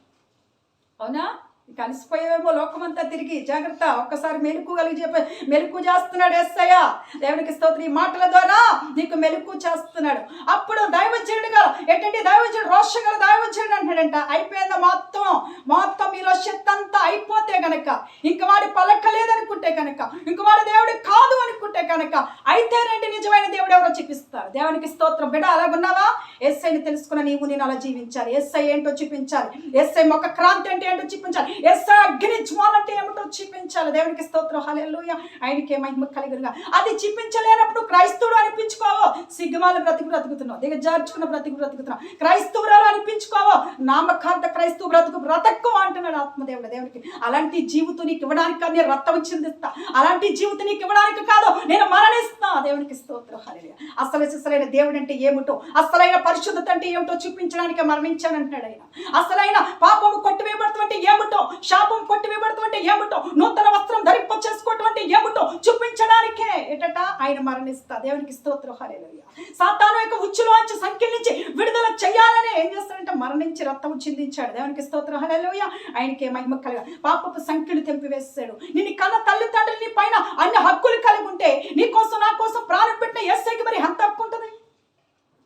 అవునా? ఇంక అలిసిపోయేమో లోకమంతా తిరిగి. జాగ్రత్త, ఒక్కసారి మెలకు కలిగి చెప్పి మెలకు చేస్తున్నాడు యేసయ్య. దేవునికి స్తోత్రం. ఈ మాటల ద్వారా నీకు మెలకు చేస్తున్నాడు. అప్పుడు దైవజనుడుగా ఏంటంటే దైవజనుడు రోషగల దైవజనుడు అంటాడంట, అయిపోయిందా మొత్తం మొత్తం మీలో శక్తి అంతా అయిపోతే గనక, ఇంక వాడి పలకలేదనుకుంటే కనుక, ఇంక వాడి దేవుడు కాదు అనుకుంటే కనుక, అయితే రండి నిజమైన దేవుడు ఎవరో చూపిస్తారు. దేవునికి స్తోత్రం. బిడ్డ అలాగున్నావా? యేసయ్యని తెలుసుకున్న నీవు నేను అలా జీవించాలి. యేసయ్య ఏంటో చూపించాలి. యేసయ్య మొక్క క్రాంతి అంటే ఏంటో చూపించాలి. యేసయ్య అగ్ని జ్వాల అంటే ఏమిటో చూపించాలి. దేవునికి స్తోత్రం, హల్లెలూయా. ఆయనకే మహిమ కలుగునుగా. అది చూపించలేనప్పుడు క్రైస్తవుడు అనిపించుకోవో, సిగ్గుమాల బ్రతుకుతున్నావు, దిగజార్చుకున్న బ్రతుకుతున్నావు, క్రైస్తవురాలు అనిపించుకోవో, నామకాంత క్రైస్తవ బ్రతుకు అంటున్నాడు ఆత్మదేవుడు. దేవునికి అలాంటి జీవితం నీకు ఇవ్వడానికి కాదు నేను రక్తం చిందిస్తా, అలాంటి జీవితం నీకు ఇవ్వడానికి కాదు నేను మరణిస్తా. దేవునికి స్తోత్రం, హల్లెలూయా. అసలైన దేవుడు అంటే ఏమిటో, అసలైన పరిశుద్ధత అంటే ఏమిటో చూపించడానికి మరణించానంటున్నాడు ఆయన. అసలైన పాపము కొట్టివేయబడతాం అంటే ఏమిటో, శాపం కొట్టివేయబడతాం అంటే ఏమిటో, నూతన వస్త్రం ధరింప చేసుకోవటం అంటే ఏమిటో చూపించడానికే ఏటట ఆయన మరణిస్తా. దేవునికి స్తోత్రం, హల్లెలూయా. సాతాను యొక్క ఉచ్చులోంచి సంఖ్యల నుంచి విడుదల చేయాలని ఏం చేస్తాడంటే మరణించి రక్తం చిందించాడు. దేవునికి స్తోత్రం, హల్లెలూయా. ఆయనకే మహిమ కలుగ. పాపపు సంఖ్యలు తెంపివేస్తాడు. నిన్ను కన్న తల్లిదండ్రులు నీ పైన అన్ని హక్కులు కలిగి ఉంటే నీ కోసం నా కోసం ప్రాణం పెట్టిన యేసయ్యకి మరి ఎంత హక్కు ఉంటుంది?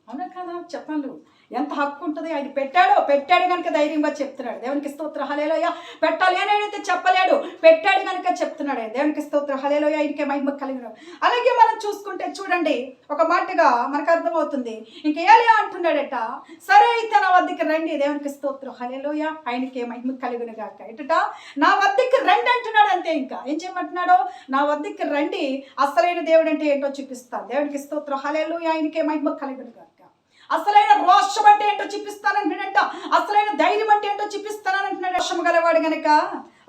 అవునా కదా? చెప్పండి, ఎంత హక్కు ఉంటుంది? ఆయన పెట్టాడు కనుక ధైర్యంగా చెప్తున్నాడు. దేవునికి స్తోత్రం, హల్లెలూయా. పెట్టలేనైతే చెప్పలేడు, పెట్టాడు కనుక చెప్తున్నాడు. దేవునికి స్తోత్రం, హల్లెలూయా. ఆయనకే మహిమ కలిగిన. అలాగే మనం చూసుకుంటే చూడండి, ఒక మాటగా మనకు అర్థమవుతుంది. ఇంక ఏలియా అంటున్నాడట, సరే అయితే నా వద్దకి రండి. దేవునికి స్తోత్రం, హల్లెలూయా. ఆయనకే మహిమ కలిగిన గాక. ఎటట నా వద్దకి రండి అంటున్నాడు. అంతే, ఇంకా ఏం చేయమంటున్నాడో, నా వద్దకి రండి, అసలైన దేవుడు అంటే ఏంటో చూపిస్తాను. దేవునికి స్తోత్రం, హల్లెలూయా. ఆయనకే మహిమ కలిగిన గాక. అసలైన రోషం అంటే ఏంటో చూపిస్తానంటున్నాడంట, అసలైన ధైర్యం అంటే ఏంటో చూపిస్తానంటున్నాడు. రోషం గలవాడు గనక,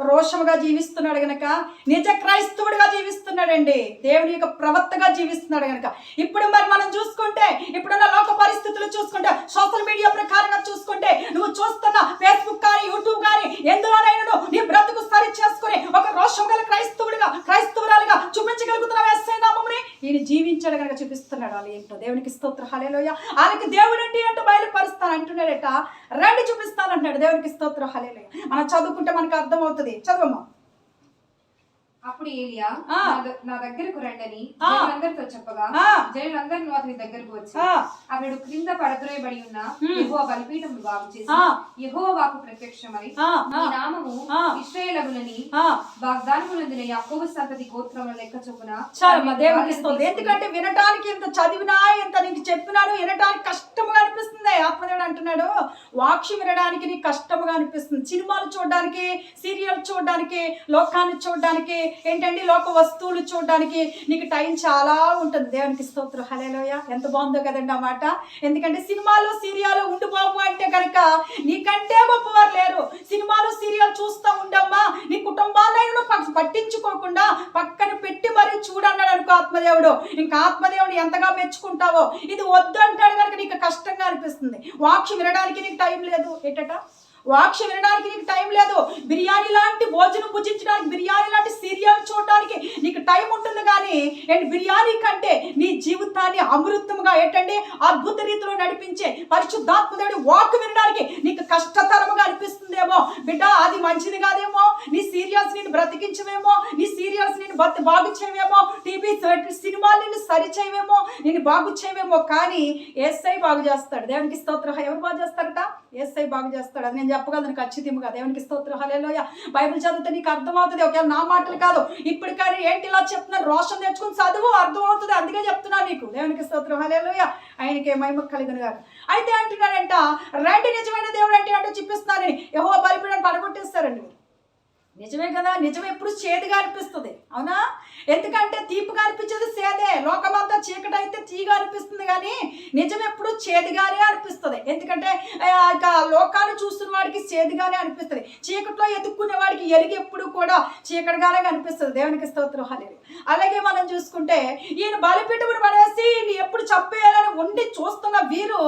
రోషముగా జీవిస్తున్నాడు గనక, నిజ క్రైస్తవుడిగా జీవిస్తున్నాడండి. దేవుని యొక్క ప్రవక్తగా జీవిస్తున్నాడు గనక. ఇప్పుడు మరి మనం చూసుకుంటే, ఇప్పుడున్న లోక పరిస్థితులు చూసుకుంటే, సోషల్ మీడియా ప్రకారంగా చూసుకుంటే, నువ్వు చూస్తున్న ఫేస్బుక్ కానీ యూట్యూబ్ కానీ ఎందులోనైనా నీ బ్రతుకు సరి చేసుకుని ఒక రోషం గల క్రైస్తవురాలుగా చూపించగలుగుతున్నావు. యేసయ్య నామమునే ఈయన జీవించాడు కనుక చూపిస్తున్నాడు. వాళ్ళు ఏంటో. దేవునికి స్తోత్రం, హల్లెలూయా. ఆయనకి దేవుడు అంటే ఏంటో బయలుపరుస్తాను అంటున్నాడట. రండి చూపిస్తాను అంటున్నాడు. దేవునికి స్తోత్రం, హల్లెలూయా. మనం చదువుకుంటే మనకు అర్థమవుతుంది. చదువమ్మా. అప్పుడు ఏలియా నా దగ్గరకు రండని జనులందరితో చెప్పగా, జనులందరూ అతని దగ్గరకు వచ్చి అతడు క్రింద పడద్రోయబడి ఉన్న యెహోవా బలిపీఠం బాగు చేసి యెహోవా వాక్కు ప్రత్యక్షమై ఈ నామము ఇశ్రాయేలులని వాగ్దానములందున యాకోబు సంతతి గోత్రముల లెక్క చొప్పున. చాలా దేవునికి స్తోత్రం. ఎందుకంటే వినటానికి ఎంత చదివినా, ఎంత నీకు చెప్పినాడు, వినటానికి కష్టముగా అనిపిస్తుంది. ఆత్మదేవుడు అంటున్నాడు, వాక్యం వినడానికి నీకు కష్టముగా అనిపిస్తుంది. సినిమాలు చూడడానికి, సీరియల్ చూడడానికి, లోకాన్ని చూడడానికి, ఏంటండి లోక వస్తువులు చూడడానికి నీకు టైం చాలా ఉంటుంది. దేవునికి స్తోత్రం, హల్లెలూయా. ఎంత బాగుందో కదండి ఆ మాట. ఎందుకంటే సినిమాలు సీరియల్ ఉండిపోము అంటే కనుక నీకంటే గొప్పవారు లేరు. సినిమాలు సీరియల్ చూస్తూ ఉండమ్మా, నీ కుటుంబాన్ని పట్టించుకోకుండా పక్కన పెట్టి మరీ చూడన్నాడు అనుకో ఆత్మదేవుడు. ఇంకా ఆత్మదేవుడు ఎంతగా మెచ్చుకుంటావో. ఇది వద్దు అంటాడు కనుక నీకు కష్టంగా అనిపిస్తుంది. వాక్యం వినడానికి నీకు టైం లేదు. ఏంటట? వాక్యం వినడానికి నీకు టైం లేదు. బిర్యానీ లాంటి భోజనం భుజించడానికి, బిర్యానీ లాంటి సీరియల్ చూడడానికి నీకు టైం ఉంటుంది. కానీ బిర్యానీ కంటే నీ జీవితాన్ని అమృతంగా ఏంటండి అద్భుత రీతిలో నడిపించే పరిశుద్ధాత్మదేవుడి వాక్ వినడానికి నీకు కష్టతరముగా అనిపిస్తుందేమో. బిడ్డ, అది మంచిది కాదేమో. నీ సీరియల్స్ నేను బ్రతికించవేమో, నీ సీరియల్స్ నేను బాగు చేయవేమో, టీవీ సినిమాలు నిన్ను సరి చేయవేమో, నేను బాగు చేయవేమో. కానీ యేసయ్య బాగు చేస్తాడు. దేవునికి స్తోత్రం. ఎవరు బాగు చేస్తారట? యేసయ్య బాగు చేస్తాడు. అది నేను చెప్పగలను ఖచ్చితంగా. దేవునికి స్తోత్రం, హల్లెలూయా. బైబిల్ చదివితే నీకు అర్థమవుతుంది. ఒకవేళ నా మాటలు కాదు, ఇప్పుడు కానీ ఏంటి ఇలా చెప్తున్నారు, రోషం తెచ్చుకుని చదువు, అర్థమవుతుంది. అందుకే చెప్తున్నా నీకు. దేవునికి స్తోత్రం, హల్లెలూయా. ఆయనకే మహిమ కలుగును గాక. అయితే అంటున్నాడంట, రండి నిజమైన దేవుడు అంటే చూపిస్తున్నానని. యెహోవా బలిపీఠాన్ని పడగొట్టేస్తారండి. నిజమే కదా, నిజం ఎప్పుడు చేదుగా అనిపిస్తుంది, అవునా? ఎందుకంటే తీపిగా అనిపించేది సేదే, లోకమంతా చీకటి అయితే తీగా అనిపిస్తుంది, కానీ నిజం ఎప్పుడు చేదుగానే అనిపిస్తుంది. ఎందుకంటే ఇక లోకాన్ని చూస్తున్న వాడికి చేదుగానే అనిపిస్తుంది, చీకట్లో ఎదుక్కునే వాడికి ఎలుగు ఎప్పుడు కూడా చీకటిగానే అనిపిస్తుంది. దేవునికి స్తోత్రం, హల్లెలూయా. అలాగే మనం చూసుకుంటే ఈయన బలిపీఠమును పడేసి ఈయన ఎప్పుడు చంపేయాలని ఉండి చూస్తున్న వీరు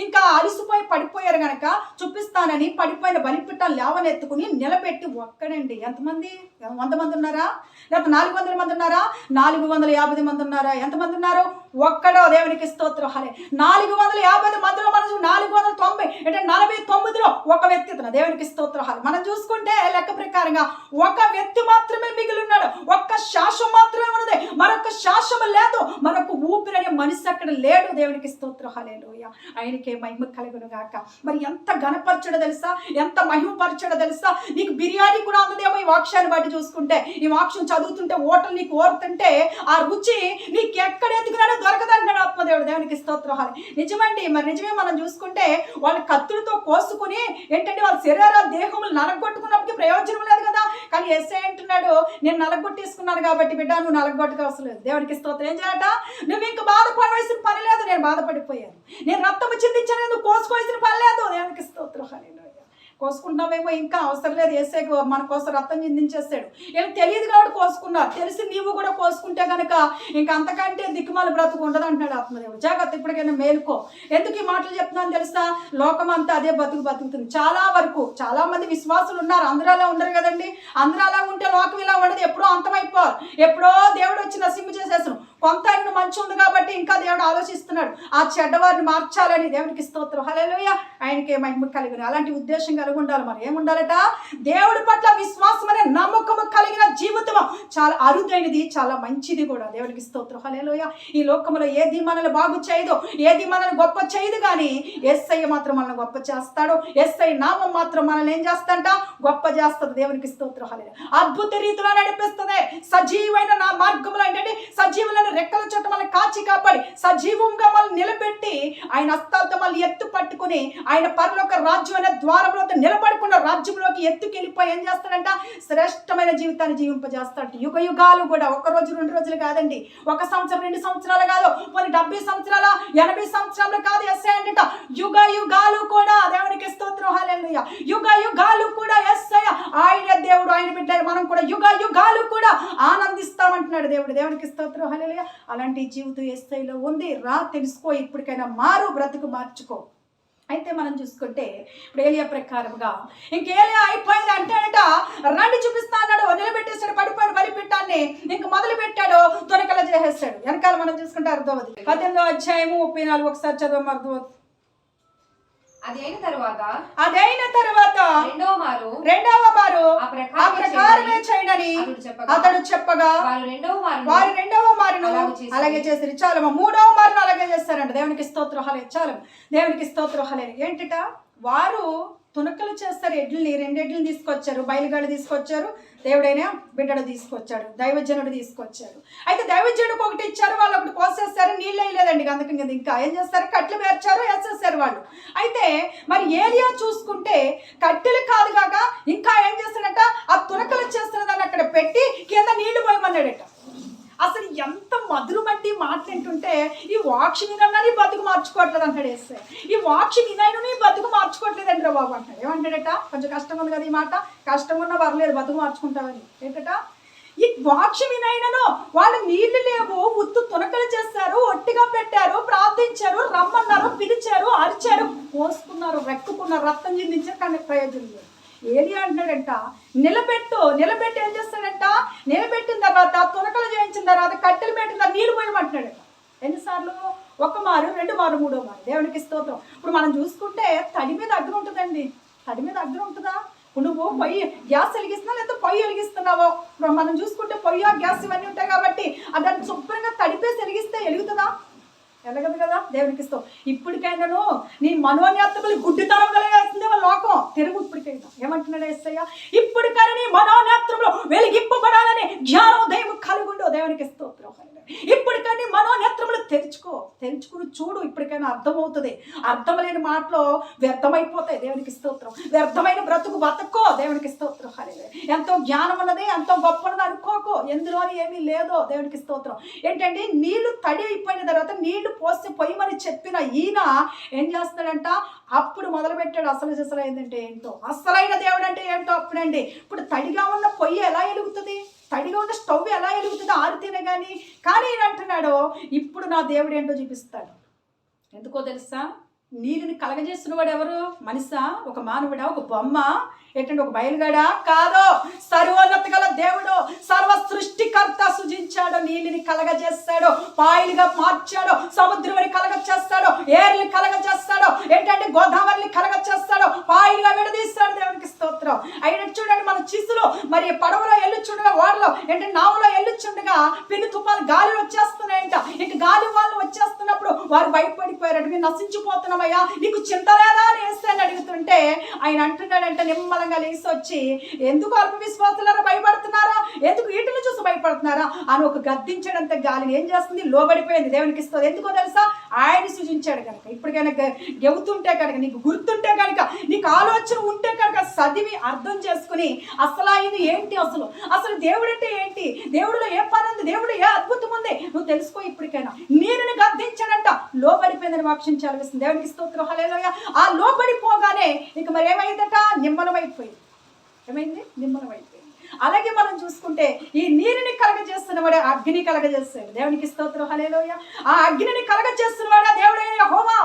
ఇంకా అలిసిపోయి పడిపోయారు గనక చూపిస్తానని పడిపోయిన బలిపీఠాలు లేవనెత్తుకుని నిలబెట్టి ఒక్కడండి. ఎంతమంది? 100 మంది ఉన్నారా? లేకపోతే 400 మంది ఉన్నారా? 450 మంది ఉన్నారా? ఎంతమంది ఉన్నారు? ఒక్కడో. దేవునికి స్తోత్రం, హల్లెలూయా. 450 మందిలో మనం 490 అంటే 49లో ఒక వ్యక్తి ఇతను. దేవునికి స్తోత్రం, హల్లెలూయా. మనం చూసుకుంటే లెక్క ప్రకారంగా ఒక వ్యక్తి మాత్రమే మిగిలి ఉన్నాడు, ఒక్క శాసనం మాత్రమే ఉన్నది, మరొక శాసనం లేదు, మరొక ఊపిరనే మనిషి అక్కడ లేడు. దేవునికి స్తోత్రం, హల్లెలూయా. ఆయనకే మహిమ కలుగును గాక. మరి ఎంత ఘనపరచడో తెలుసా, ఎంత మహిమపరచడో తెలుసా? నీకు బిర్యానీ కూడా అందదేమో ఈ వాక్యాన్ని బట్టి చూసుకుంటే. ఈ వాక్యం చదువుతుంటే ఓటలు నీకు ఓరుతుంటే ఆ రుచి నీకు ఎక్కడ ఎత్తుకున్నాడో దొరకదంటాడు ఆత్మదేవుడు. దేవునికి స్తోత్రం, హల్లెలూయా. నిజమండి, మరి నిజమే. మనం చూసుకుంటే వాళ్ళ కత్తులతో కోసుకుని ఏంటంటే వాళ్ళ శరీరాల దేహములు నలగొట్టుకున్నప్పటికీ ప్రయోజనం లేదు కదా. కానీ యేసయ్య అంటున్నాడు, నేను నలగొట్టేసుకున్నాను కాబట్టి బిడ్డ నువ్వు నలగొట్టుకు అవసరం లేదు. దేవునికి స్తోత్రం. ఏం చేయాలట? నువ్వు ఇంకా బాధపడవలసిన పని లేదు, నేను బాధపడిపోయాను. నేను రక్తము చిందించాను, నువ్వు కోసుకోవాల్సిన పని లేదు. దేవునికి స్తోత్రం, హల్లెలూయా. కోసుకుంటున్నావేమో, ఇంకా అవసరం లేదు, యేసయ్య మన కోసం రక్తం చిందించేస్తాడు. వీళ్ళకి తెలియదు కాబట్టి కోసుకున్నారు, తెలిసి నీవు కూడా కోసుకుంటే కనుక ఇంకా అంతకంటే దిక్కుమాల బ్రతుకు ఉండదు అంటున్నాడు ఆత్మదేవుడు. జాగ్రత్త, ఇప్పటికైనా మేలుకో. ఎందుకు ఈ మాటలు చెప్తున్నాను తెలుసా? లోకం అంతా అదే బతుకుతుంది. చాలా వరకు చాలా మంది విశ్వాసులు ఉన్నారు, అందరూ అలా ఉండరు కదండి. అందరూ అలా ఉంటే లోకం ఇలా ఉండదు, ఎప్పుడో అంతమైపోవాలి, ఎప్పుడో దేవుడు వచ్చి నశింపు చేసేసాను. కొంత ఆయన మంచి ఉంది కాబట్టి ఇంకా దేవుడు ఆలోచిస్తున్నాడు ఆ చెడ్డవారిని మార్చాలని. దేవునికి స్తోత్రం, హల్లెలూయా. ఆయనకే మహిమ కలిగిన అలాంటి ఉద్దేశం కలిగి ఉండాలి. మరి ఏముండాలట? దేవుడి పట్ల విశ్వాసం అనే నమ్మకము కలిగిన జీవితం చాలా అరుదైనది, చాలా మంచిది కూడా. దేవునికి స్తోత్రం, హల్లెలూయా. ఈ లోకంలో ఏది మనల్ని బాగు చేయదో, ఏది మనల్ని గొప్ప చేయదు, కానీ యేసయ్య మాత్రం మనల్ని గొప్ప చేస్తాడు. యేసయ్య నామం మాత్రం మనల్ని ఏం చేస్తాడంట? గొప్ప చేస్తుంది. దేవునికి స్తోత్రం, హల్లెలూయా. అద్భుత రీతిలో నడిపిస్తుంది. సజీవమైన నా మార్గంలో ఏంటంటే సజీవులను రెక్కల చుట్టూ మనల్ని కాచి కాపాడి సజీవంగా మనల్ని నిలబెట్టి ఆయన హస్తాలతో మళ్ళీ ఎత్తు పట్టుకుని ఆయన పరలోక రాజ్యం అనే ద్వారంలో నిలబడుకున్న రాజ్యంలోకి ఎత్తుకెళ్ళిపోయి ఏం చేస్తాడంట? శ్రేష్టమైన జీవితాన్ని జీవింపజేస్తాడు. యుగ యుగాలు కూడా, 1 రోజు 2 రోజులు కాదండి, 1 సంవత్సరం 2 సంవత్సరాలు కాదు, కొన్ని 70 సంవత్సరాల 80 సంవత్సరాలు కాదు. యేసయ్య అంట యుగ యుగాలు కూడా. దేవునికి స్తోత్రం, హల్లెలూయా. యుగ యుగాలు కూడా యేసయ్య ఆయన దేవుడు, ఆయన బిడ్డ మనం కూడా యుగ యుగాలు కూడా ఆనందిస్తామంటున్నాడు దేవుడు. దేవునికి స్తోత్రం, హల్లెలూయా. అలాంటి జీవితం యేసయ్యలో ఉంది. రా, తెలుసుకో, ఇప్పటికైనా మారు, బ్రతుకు మార్చుకో. అయితే మనం చూసుకుంటే ఇప్పుడు ఏలియా ప్రకారంగా ఇంక ఏలియా అయిపోయింది అంటాడట, రండి చూపిస్తా అన్నాడు. నిలబెట్టేస్తాడు పడిపోయిన బలిపీఠాన్ని, ఇంక మొదలు పెట్టాడు, తొనకల చేసేస్తాడు. వెనకాల మనం చూసుకుంటే అర్థమవుతుంది. 18వ అధ్యాయము 34 ఒకసారి చదవం, అర్థమవుతుంది. అది అయిన తర్వాత రెండవ మారు ఆ ప్రకారమే చేయడని అతడు చెప్పగా వారు రెండవ మారును అలాగే చేశారు. చాలు, 3వ మారును అలాగే చేస్తారంట. దేవునికి స్తోత్రం, హల్లెలూయా. చాలు, దేవునికి స్తోత్రం, హల్లెలూయా. ఏంటిట? వారు తునకలు చేస్తారు. 2 ఎడ్లను తీసుకొచ్చారు, బయలుగాడు తీసుకొచ్చారు, దేవుడైనా బిడ్డడు తీసుకొచ్చాడు, దైవజనుడు తీసుకొచ్చారు. అయితే దైవజనుడికి ఒకటి ఇచ్చారు, వాళ్ళు ఒకటి కోసేస్తారు, నీళ్ళు వేయలేదండి. అందుకని ఇంకా ఏం చేస్తారు? కట్టెలు పేర్చారు, వేసేస్తారు వాళ్ళు. అయితే మరి ఏలియా చూసుకుంటే కట్టెలు కాదు కాక ఇంకా ఏం చేస్తాడట? ఆ తునకలు చేస్తున్నదాన్ని అక్కడ పెట్టి కింద నీళ్లు పోయమన్నాడట. అసలు ఎంత మధురు బట్టి మాట్లాడుతుంటే ఈ వాక్షి వినన్నా నీ బతుకు మార్చుకోవట్లేదు అంటాడు యేసయ్య. ఈ వాక్షి వినైనా నీ బతుకు మార్చుకోవట్లేదండి రా బాబు అంటాడు. ఏమంటాడట? కొంచెం కష్టం ఉంది కదా ఈ మాట, కష్టం ఉన్నా పర్లేదు బతుకు మార్చుకుంటావని. ఏంటట? ఈ వాక్షి వినైనను వాళ్ళు నీళ్లు లేవు, ఉత్తు తునకలు చేస్తారు, ఒట్టిగా పెట్టారు, ప్రార్థించారు, రమ్మన్నారు, పిలిచారు, అరిచారు, కోసుకున్నారు, రెక్కుకున్నారు, రక్తం చిందించారు, కానీ ప్రయోజనం లేదు. ఏలియా అంటున్నాడంట నిలబెట్టి ఏం చేస్తాడంట? నిలబెట్టిన తర్వాత తునకలు చేయించిన తర్వాత కట్టెలు పెట్టిన నీళ్ళు పోయమంటున్నాడంట. ఎన్నిసార్లు? 1 మారు, 2 మారు, 3వ మారు. దేవునికి స్తోత్రం. ఇప్పుడు మనం చూసుకుంటే తడి మీద అగ్ని ఉంటుందండి. తడి మీద అగ్ని ఉంటుందా? నువ్వు గ్యాస్ వెలిగిస్తున్నా లేదా పొయ్యి వెలిగిస్తున్నావో? ఇప్పుడు మనం చూసుకుంటే పొయ్యి, గ్యాస్ ఇవన్నీ ఉంటాయి కాబట్టి దాన్ని శుభ్రంగా తడిపేసి వెలిగిస్తే వెలుగుతుందా? ఎలాగదు కదా దేవునికి ఇస్తావు. ఇప్పటికైనాను నీ మనోనేత్రములు గుడ్డితనం కలిగేస్తుంది లోకం తిరుగు. ఇప్పటికైనా ఏమంటున్నాడు యేసయ్య, ఇప్పటికైనా నీ మనోనేత్రములు వెలిగింపబడాలని జ్ఞానోదయం కలుగుండు. దేవునికి స్తోత్రం. ఇప్పటికైనా మనోనేత్రములు తెరుచుకుని చూడు. ఇప్పటికైనా అర్థమవుతుంది. అర్థం లేని మాటలో వ్యర్థమైపోతాయి. దేవునికి స్తోత్రం. వ్యర్థమైన బ్రతుకు బతుక్కో. దేవునికి స్తోత్రం. హల్లెలూయా. ఎంతో జ్ఞానం ఉన్నది, ఎంతో గొప్ప ఉన్నది అనుకోకో. ఎందులోని ఏమీ లేదో. దేవునికి స్తోత్రం. ఏంటంటే నీళ్లు తడి అయిపోయిన తర్వాత నీళ్లు పోసి పొయ్యమని చెప్పిన ఈయన ఏం చేస్తాడంట, అప్పుడు మొదలుపెట్టాడు అసలు సిసలు ఏంటంటే ఏంటో, అసలైన దేవుడు అంటే ఏంటో అప్పుడండి. ఇప్పుడు తడిగా ఉన్న పొయ్యి ఎలా ఎలుగుతుంది, తడిగా ఉన్న స్టవ్ ఎలా ఎలుగుతుంది ఆరితేనే కానీ ఈయన అంటున్నాడు, ఇప్పుడు నా దేవుడు ఏంటో చూపిస్తాడు. ఎందుకో తెలుసా, నీళ్ళని కలగజేస్తున్న వాడు ఎవరు? మనిషా, ఒక మానవుడా, ఒక బొమ్మ, ఏంటంటే ఒక బయలుగాడా? కాదో, సర్వోన్నత గల దేవుడు, సర్వ సృష్టికర్త సృజించాడు. నీళ్ళని కలగజేస్తాడు, పాయలుగా మార్చాడు, సముద్రాన్ని కలగచేస్తాడు, ఏర్లు కలగచేస్తాడు, ఏంటంటే గోదావరిని కలగచేస్తాడు, పాయలుగా విడదీస్తాడు. దేవునికి స్తోత్రం. అయిన చూడండి, మన చిసులు మరి పడవలో వెళ్ళుచుండగా, ఓడలో ఏంటంటే నావలో వెళ్ళుచుండగా పెను తుఫాను గాలి వచ్చేస్తున్నాయంట. ఇంక గాలి వాళ్ళు వచ్చేస్తున్నప్పుడు వారు భయపడిపోయారంట. మేము నశించిపోతున్నామయ్యా, నీకు చింత లేదా అని వేస్తాను అడుగుతుంటే ఆయన అంటున్నాడంటే నిమ్మలంగా లేసి వచ్చి, ఎందుకు అల్ప విశ్వాసులారా భయపడుతున్నారా, ఎందుకు వీటిని చూసి భయపడుతున్నారా అని ఒక గద్దించడంత గాలిని ఏం చేస్తుంది, లోబడిపోయింది. దేవునికి ఇస్తుంది. ఎందుకో తెలుసా, ఆయన సృజించాడు కనుక. ఇప్పటికైనా చెబుతుంటే కనుక, నీకు గుర్తుంటే కనుక, నీకు ఆలోచన ఉంటే కనుక చదివి అర్థం చేసుకుని అసలు ఆయన ఏంటి, అసలు దేవుడు అంటే ఏంటి, దేవుడిలో ఏ పని ఉంది, దేవుడు ఏ అద్భుతం ఉంది నువ్వు తెలుసుకో. ఇప్పటికైనా నీరుని గద్దించాడంట, లోబడిపోయిందని వాక్యం చదివిస్తుంది. దేవునికి స్తోత్రం. హల్లెలూయా. ఆ లోబడిపోగానే ఇంక మరి ఏమైందట, నిమ్మలమైపోయింది. ఏమైంది? నిమ్మలమైపోయింది. అలాగే మనం చూసుకుంటే ఈ నీరుని కలగజేస్తున్నవాడే అగ్ని కలగజేస్తాడు. దేవునికి స్తోత్రం. హల్లెలూయా. ఆ అగ్నిని కలగజేస్తున్నవాడే దేవుడైన యెహోవా.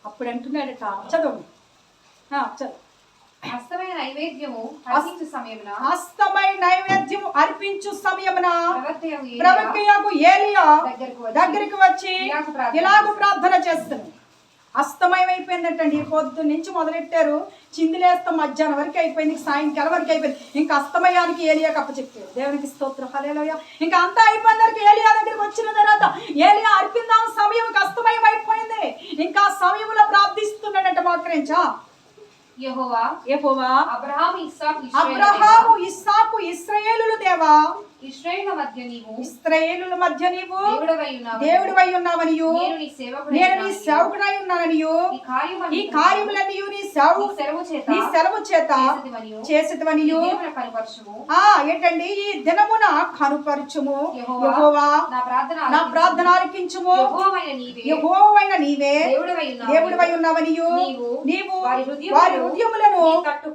అప్పుడు అంటున్నాడట, చదువు చదువు. హస్తమైన నైవేద్యము అర్పించు సమయమున ప్రవక్తయగు ఏలియా దగ్గరికి వచ్చి ఇలాగ ప్రార్థన చేస్తున్నాడు. అస్తమయం అయిపోయిందంటండి. పొద్దున్న నుంచి మొదలెట్టారు, చిందులేస్తాం మధ్యాహ్నం వరకు అయిపోయింది, సాయంకాలం వరకు అయిపోయింది. ఇంకా అస్తమయానికి ఏలియాకి అప్పచెప్పారు. దేవునికి స్తోత్రం. హల్లెలూయా. ఇంకా అంతా అయిపోయిన వరకు ఏలియా దగ్గరికి వచ్చిన తర్వాత ఏలియా అర్పిందాం సమయం అస్తమయం అయిపోయింది. ఇంకా సమయంలో ప్రార్థిస్తున్నాడంట మోకరించా. యెహోవా అబ్రహాము ఇస్సాకు ఇశ్రాయేలుల దేవా, ఇశ్రాయేలుల మధ్య నీవు దేవుడివై ఉన్నావనియు, నేను నీ సేవకుడై ఉన్నాననియు, ఈ కార్యములన్నీ నీ సెలవు చేత చేసేదవనియు ఏంటండి, ఈ దినమున కనుపరచుము. యెహోవా నా ప్రార్థన ఆలకించుము. యెహోవైన నీవే దేవుడివై ఉన్నావనియు, నీవు వారి హృదయములను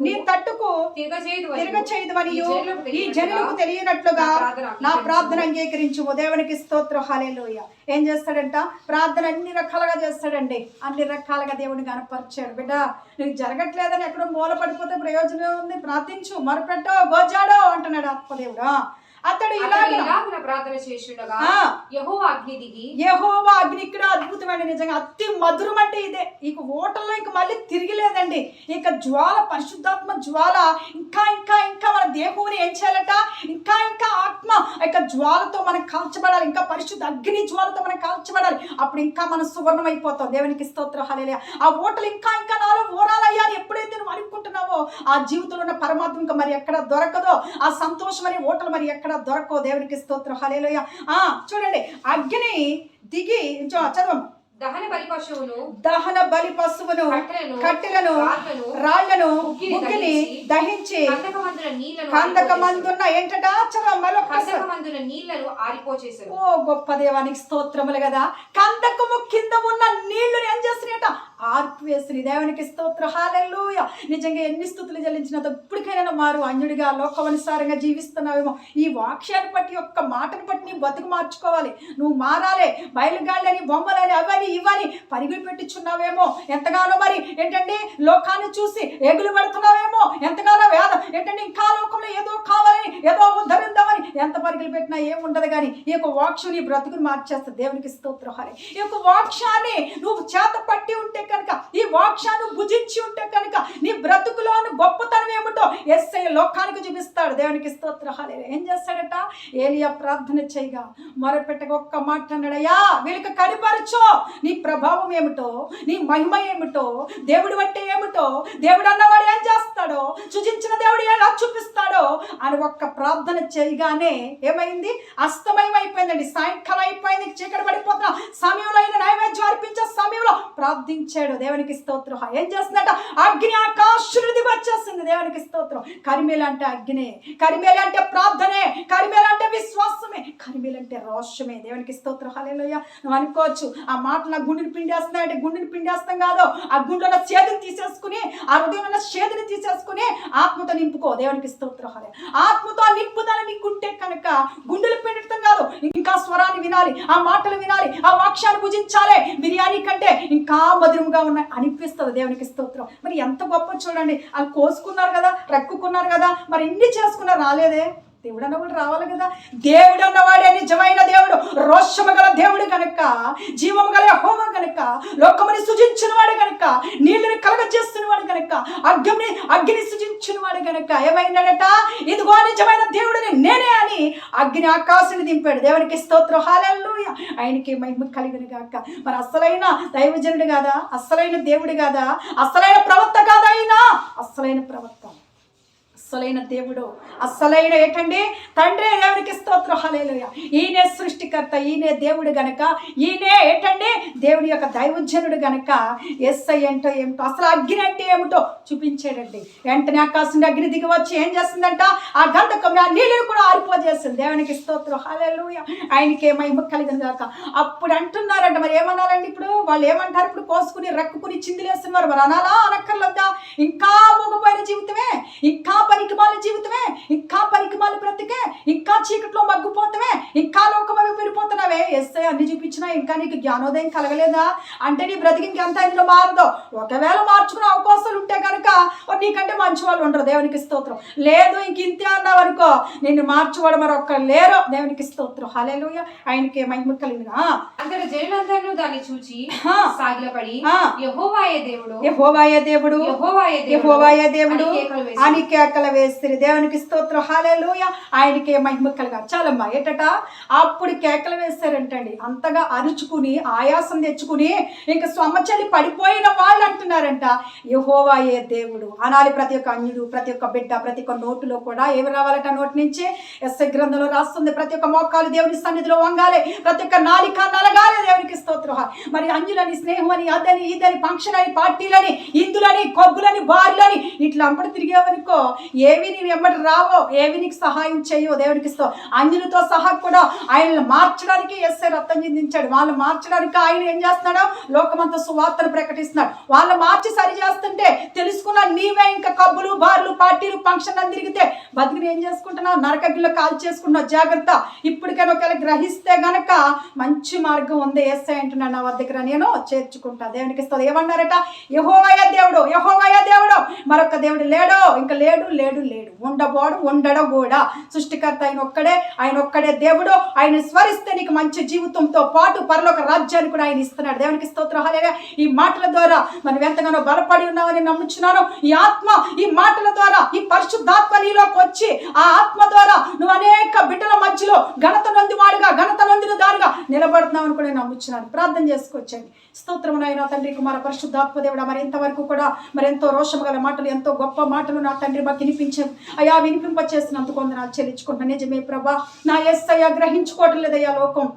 నీ తట్టుకు తిరగచేయుదువనియు ఈ జనులకు తెలియనట్లుగా నా ప్రార్థన అంగీకరించుము. దేవునికి స్తోత్రం. హల్లెలూయా. ఏం చేస్తాడంట, ప్రార్థన అన్ని రకాలుగా చేస్తాడండి. అన్ని రకాలుగా దేవుడిని కనపరిచాడు. బిడ్డ, నీకు జరగట్లేదని ఎక్కడో మూల పడిపోతే ప్రయోజనం ఉంది, ప్రార్థించు, మొరపెట్టో, గోజాడో అంటున్నాడు ఆత్మదేవుడు. అతడు ఇలాగున ప్రార్థన చేస్తుండగా యెహోవా అగ్ని దిగి, యెహోవా అగ్ని ఇక్కడ అద్భుతమండి. నిజంగా అతి మధురం అంటే ఇదే. ఇక ఓటల్లో ఇక మళ్ళీ తిరిగిలేదండి. ఇక జ్వాల, పరిశుద్ధాత్మ జ్వాల ఇంకా ఇంకా ఇంకా మన దేవుని ఏం చేయాలట, ఇంకా ఇంకా ఆత్మ ఇక జ్వాలతో మనం కాల్చబడాలి. ఇంకా పరిశుద్ధ అగ్ని జ్వాలతో మనం కాల్చబడాలి. అప్పుడు ఇంకా మనం సువర్ణం అయిపోతాం. దేవునికి స్తోత్రం. హల్లెలూయా. ఆ ఓటలు ఇంకా ఇంకా నాలో ఓరాలయ్యా అని ఎప్పుడైతే నువ్వు అనుకుంటున్నావో ఆ జీవితంలో ఉన్న పరమాత్మ ఇంకా మరి ఎక్కడ దొరకదో, ఆ సంతోషం అనే ఓటలు మరి ఎక్కడ దొరకో. దేవునికి స్తోత్రం. హల్లెలూయా. చూడండి, అగ్ని దిగి చదవము. దహన బలి పశువును కట్టెలను రాళ్లను ముగ్గిని దహించి కందకమందున్న ఏంటట నీళ్లను ఆరిపోచేశారు. ఓ గొప్ప దేవానికి స్తోత్రములు కదా. కందకము కింద ఉన్న నీళ్లను ఏం చేస్తున్నాయట, ఆర్పివేసిన. దేవునికి స్తోత్రం. హల్లెలూయా. నిజంగా ఎన్ని స్తుతులు చెల్లించినంత ఇప్పటికైనా మారు అన్యుడిగా లోకవనుసారంగా జీవిస్తున్నావేమో. ఈ వాక్యాన్ని బట్టి, ఒక్క మాటను బట్టి నీ బతుకు మార్చుకోవాలి. నువ్వు మారాలి. బయలుగాళ్ళని, బొమ్మలని, అవని ఇవని పరుగులు పెట్టించున్నావేమో. ఎంతగానో మరి ఏంటంటే లోకాన్ని చూసి ఎగులు పెడుతున్నావేమో. ఎంతగానో వేద ఏంటంటే ఇంకా లోకంలో ఏదో కావాలని, ఏదో ఉద్ధరిద్దామని ఎంత దుర్మార్గులు పెట్టినా ఏముండదు కానీ ఈ యొక్క వాక్యం నీ బ్రతుకుని మార్చేస్తుంది. దేవునికి స్తోత్రం. ఈ యొక్క వాక్యాన్ని నువ్వు చేత పట్టి ఉంటే కనుక, ఈ వాక్యాన్ని భుజించి ఉంటే కనుక నీ బ్రతుకులోని గొప్పతనం ఏమిటో యేసయ్య లోకానికి చూపిస్తాడు. దేవునికి స్తోత్రం. ఏం చేస్తాడట? ఏలియా ప్రార్థన చేయగా మొరపెట్టగా ఒక్క మాట అన్నాడయ్యా, వీళ్ళకి కనిపరచో నీ ప్రభావం ఏమిటో, నీ మహిమ ఏమిటో, దేవుడు అంటే ఏమిటో, దేవుడు అన్నవాడు ఏం చేస్తాడో, సృజించిన దేవుడు ఎలా చూపిస్తాడో అని ఒక్క ప్రార్థన చేయగానే ఏమైంది? అస్తమయం అయిపోయిందండి. సాయంకాలం అయిపోయింది, చీకటి పడిపోతున్న సమయంలో అయిన నైవేద్యం అర్పించే సమయంలో ప్రార్థించాడు. దేవునికి స్తోత్రం. ఏం చేస్తుందట? అగ్ని ఆకాశం దిగి వచ్చేస్తుంది. దేవునికి స్తోత్రం. కరిమేలు అంటే అగ్నే, కరిమేలు అంటే ప్రార్థనే, కరిమేలు అంటే విశ్వాసమే, కరిమేలు అంటే రోషమే. దేవునికి స్తోత్రం. హల్లెలూయా. నువ్వు అనుకోవచ్చు ఆ మాటలు నా గుండెని పిండేస్తున్నాయి అంటే గుండెని పిండేస్తాం కాదు, ఆ గుండెలో ఉన్న చేతిని తీసేసుకుని, ఆ హృదయంలో ఉన్న చేతిని తీసేసుకుని ఆత్మతో నింపుకో. దేవునికి స్తోత్రం. ఆత్మతో నింపుదల నీకుంటే కనుక గుండెలు పిండటం కాదు, ఇంకా స్వరాన్ని వినాలి, ఆ మాటలు వినాలి, ఆ వాక్యాన్ని భుజించాలి. బిర్యానీ కంటే ఇంకా మధురంగా ఉన్నాయి అనిపిస్తుంది. దేవునికి స్తోత్రం. మరి ఎంత గొప్ప చూడండి. అది కోసుకున్నారు కదా, రక్కుకున్నారు కదా, మరి ఇన్ని చేసుకున్నారు, రాలేదే. దేవుడు అన్నవాడు రావాలి కదా. దేవుడు అన్నవాడే నిజమైన దేవుడు, రోషము గల దేవుడు కనుక, జీవము గల యెహోవా కనుక, లోకముని సృజించిన వాడు కనుక, నీళ్ళని కలగజేస్తున్న వాడు కనుక, అగ్ని సృజించిన వాడు కనుక ఏమైనాడట? ఇదిగో నిజమైన దేవుడిని నేనే అని అగ్ని ఆకాశాన్ని దింపాడు. దేవునికి స్తోత్రం. హల్లెలూయా. ఆయనకి మహిమ కలిగిన గాక. మరి అసలైన దైవజనుడు కాదా? అసలైన దేవుడు కాదా? అసలైన ప్రవక్త కాదా? అయినా అసలైన ప్రవక్త, అస్సలైన దేవుడు, అస్సలైన ఏంటండి తండ్రి. దేవునికి స్తోత్రం. హల్లెలూయా. ఈయనే సృష్టికర్త, ఈయనే దేవుడు గనక, ఈయనే ఏంటండి దేవుడి యొక్క దైవజనుడు గనక యేసై ఏంటో ఏమిటో, అసలు అగ్ని అంటే ఏమిటో చూపించాడండి. వెంటనే ఆకాశం అగ్ని దిగి వచ్చి ఏం చేస్తుందంట? ఆ గంధకం, ఆ నీళ్ళని కూడా ఆరిపోజేస్తుంది. దేవునికి స్తోత్రం. హల్లెలూయా. ఆయనకే మహిమ కలిగిన గాక. అప్పుడు అంటున్నారంట, మరి ఏమన్నారండి? ఇప్పుడు వాళ్ళు ఏమంటారు? ఇప్పుడు కోసుకుని రక్కుకుని చిందులేస్తున్నారు. మరి అనాలా? అనక్కర్లేదా? ఇంకా మోగపోయిన జీవితమే, ఇంకా పనికిమాల జీవితమే, ఇంకా పనికిమాల బ్రతికే, ఇంకా చీకట్లో మగ్గిపోతావే, ఇంకా లోకమవి పెరిగిపోతున్నావే. యేసయ్య అన్ని చూపించినా ఇంకా నీకు జ్ఞానోదయం కలగలేదా అంటే నీ బ్రతికి ఎంత ఇందులో మారదో. ఒకవేళ మార్చుకునే అవకాశాలు ఉంటే కనుక నీకంటే మంచి వాళ్ళు ఉండరు. దేవునికి స్తోత్రం. లేదు ఇంక ఇంతే అన్నావు అనుకో, నిన్ను మార్చువాడు మరొక్కరు లేరు. దేవునికి స్తోత్రం. హల్లెలూయా. ఆయనకి మహిమ కలిగిన. అంతట జనులందరూ దాన్ని చూచి సాగిలపడి యెహోవాయే దేవుడు, యెహోవాయే దేవుడు, యెహోవాయే దేవుడు అని కేకలు వేస్తారు. దేవునికి స్తోత్రం. హల్లెలూయా. ఆయనకే మహిమ కలగా. చాలమ్మా ఏటట అప్పుడు కేకలు వేస్తారంటండి. అంతగా అరుచుకుని ఆయాసం తెచ్చుకుని ఇంకా స్వమచలి పడిపోయిన వాళ్ళు అంటున్నారంట యెహోవాయే దేవుడు అనాలి. ప్రతి ఒక్క అన్యుడు, ప్రతి ఒక్క బిడ్డ, ప్రతి ఒక్క నోటులో కూడా ఏమి రావాలట? నోటి నుంచి ఎస్ఐ గ్రంథంలో రాస్తుంది. ప్రతి ఒక్క మోకాలు దేవుని సన్నిధిలో వంగాలి, ప్రతి ఒక్క నాలిక నలగాలి. దేవునికి స్తోత్రం. మరి అంజులని, స్నేహం అని, అదని ఇదని, ఫంక్షన్ అని, పార్టీలని, ఇందులని, కొబ్బులని, బారులని ఇట్లా అంపడి తిరిగేవనుకో ఏవి నీవు ఎమ్మటి రావో, ఏవి నీకు సహాయం చేయో. దేవునికి అంజులతో సహా కూడా ఆయనను మార్చడానికి యేసయ్య రక్తం చిందించాడు. వాళ్ళు మార్చడానికి ఆయన ఏం చేస్తున్నాడు? లోకమంతా సువార్తను ప్రకటిస్తున్నాడు. వాళ్ళు మార్చి సరి చేస్తుంటే తెలుసుకున్న నీవే ఇంకా కబ్బులు, బార్లు, పార్టీలు, ఫంక్షన్ అని తిరిగితే బతికిని ఏం చేసుకుంటున్నావు? నరకగిల్లో కాల్ చేసుకుంటున్నావు. జాగ్రత్త. ఇప్పటికైనా ఒకవేళ గ్రహిస్తే గనక మంచి మార్గం ఉంది. యేసయ్య అంటున్నాడు, నా వద్దకు నేను చేర్చుకుంటా. దేవునికి ఇస్తుంది. ఏమన్నారట? యెహోవాయే దేవుడు, యెహోవాయే దేవుడు, మరొక దేవుడు లేడో, ఇంకా లేడు లేడు లేడు, ఉండబోడు, ఉండడం కూడా. సృష్టికర్త ఆయన ఒక్కడే దేవుడు. ఆయన స్మరిస్తే నీకు మంచి జీవితంతో పాటు పరలోక రాజ్యాన్ని కూడా ఆయన ఇస్తున్నాడు. దేవునికి స్తోత్రం. హల్లెలూయా. ఈ మాటల ద్వారా మనం ఎంతగానో బలపడి ఉన్నామని నమ్ముచున్నాను. ఈ ఆత్మ, ఈ మాటల ద్వారా, ఈ పరిశుద్ధాత్మ నీలోకి వచ్చి ఆ ఆత్మ ద్వారా నువ్వు అనేక బిడ్డల మధ్యలో ఘనత నొందివాడుగా, ఘనత నొందిన దానిగా నిలబడుతున్నామని కూడా నేను ప్రార్థన చేసుకోవచ్చండి. స్తోత్రము నాయనా తండ్రి, కుమార పరిశుద్ధాత్మ దేవుడా. మరి ఇంతవరకు కూడా మరి ఎంతో రోషము గల మాటలు, ఎంతో గొప్ప మాటలు నా తండ్రి మాకు వినిపించాం అయ్యా. వినిపింపచేసినందుకు వందనాలు చెల్లించుకుంటున్నాను. నిజమే ప్రభా, నా యేసయ్య గ్రహించుకోవటం లేదయ్యా లోకం.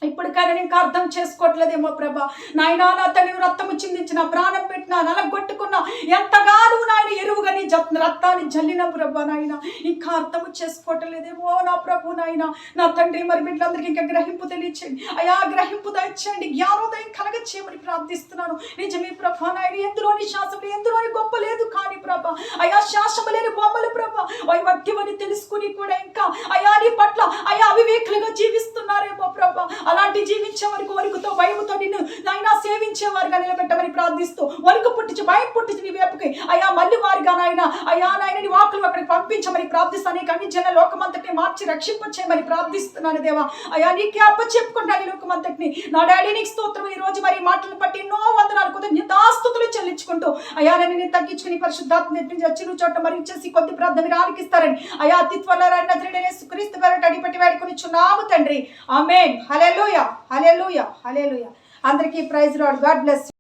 ఇప్పటికైనా ఇంకా అర్థం చేసుకోవట్లేదేమో ప్రభా. నాయనా నా తండ్రి రక్తము చిందించిన, ప్రాణం పెట్టినా, నలగొట్టుకున్నా, ఎంతగానో నాయన ఎరువుగా నీ రక్తాన్ని జల్లిన ప్రభా నాయన ఇంకా అర్థము చేసుకోవటం లేదేమో నా ప్రభు నాయన. నా తండ్రి మరి బిడ్డలందరికీ ఇంకా గ్రహింపు తెలియచేయండి అయ్యా. గ్రహింపు దయచేయండి, జ్ఞానోదయం కలగచేయమని ప్రార్థిస్తున్నాను. నిజమే ప్రభా నాయన. ఎందులోని శాసములు, ఎందులోని గొప్ప లేదు కానీ ప్రభా అయ్యా, శాసము లేని బొమ్మలు ప్రభా వైవత్యమని తెలుసుకుని కూడా ఇంకా అయ్యా నీ పట్ల అయ్యా అవివేకులుగా జీవిస్తున్నారేమో ప్రభా. అలాంటి జీవించే వరకు వణుకుతో భయముతో నిన్ను నాయన సేవించేవారుగా నిలబెట్టమని ప్రార్థిస్తూ వణుకు పుట్టించి భయం పుట్టించి నీ వైపుకి అయ్యా మళ్ళీ వారిగా నాయన అయ్యా నాయన నీ వాక్కులు అక్కడికి పంపించమని ప్రార్థిస్తాను. నీకు అన్ని జన లోకమంతటిని మార్చి రక్షింపచేయమని ప్రార్థిస్తున్నాను దేవా. అయ్యా నీకే అప్పచెప్పుకుంటాను ఈ లోకమంతటిని. నా డాడీ నీకు స్తోత్రం. ఈ రోజు మరి మాటలను బట్టి ఎన్నో వందనాలు కృతజ్ఞతాస్తుతులు చెల్లించుకుంటూ అయ్యా నేను తగ్గించుకుని పరిశుద్ధాత్మ వచ్చిన చోట మరి ఇచ్చేసి కొద్ది ప్రార్థన మీరు ఆలకిస్తారని అయ్యా అతి త్వరలో క్రీస్తు పేరట అడిపట్టి వేడుకొనిచున్నాము తండ్రి. ఆమేన్. హల్లెలూయా హల్లెలూయా హల్లెలూయా. అందరికీ ప్రైజ్ లార్డ్. God bless.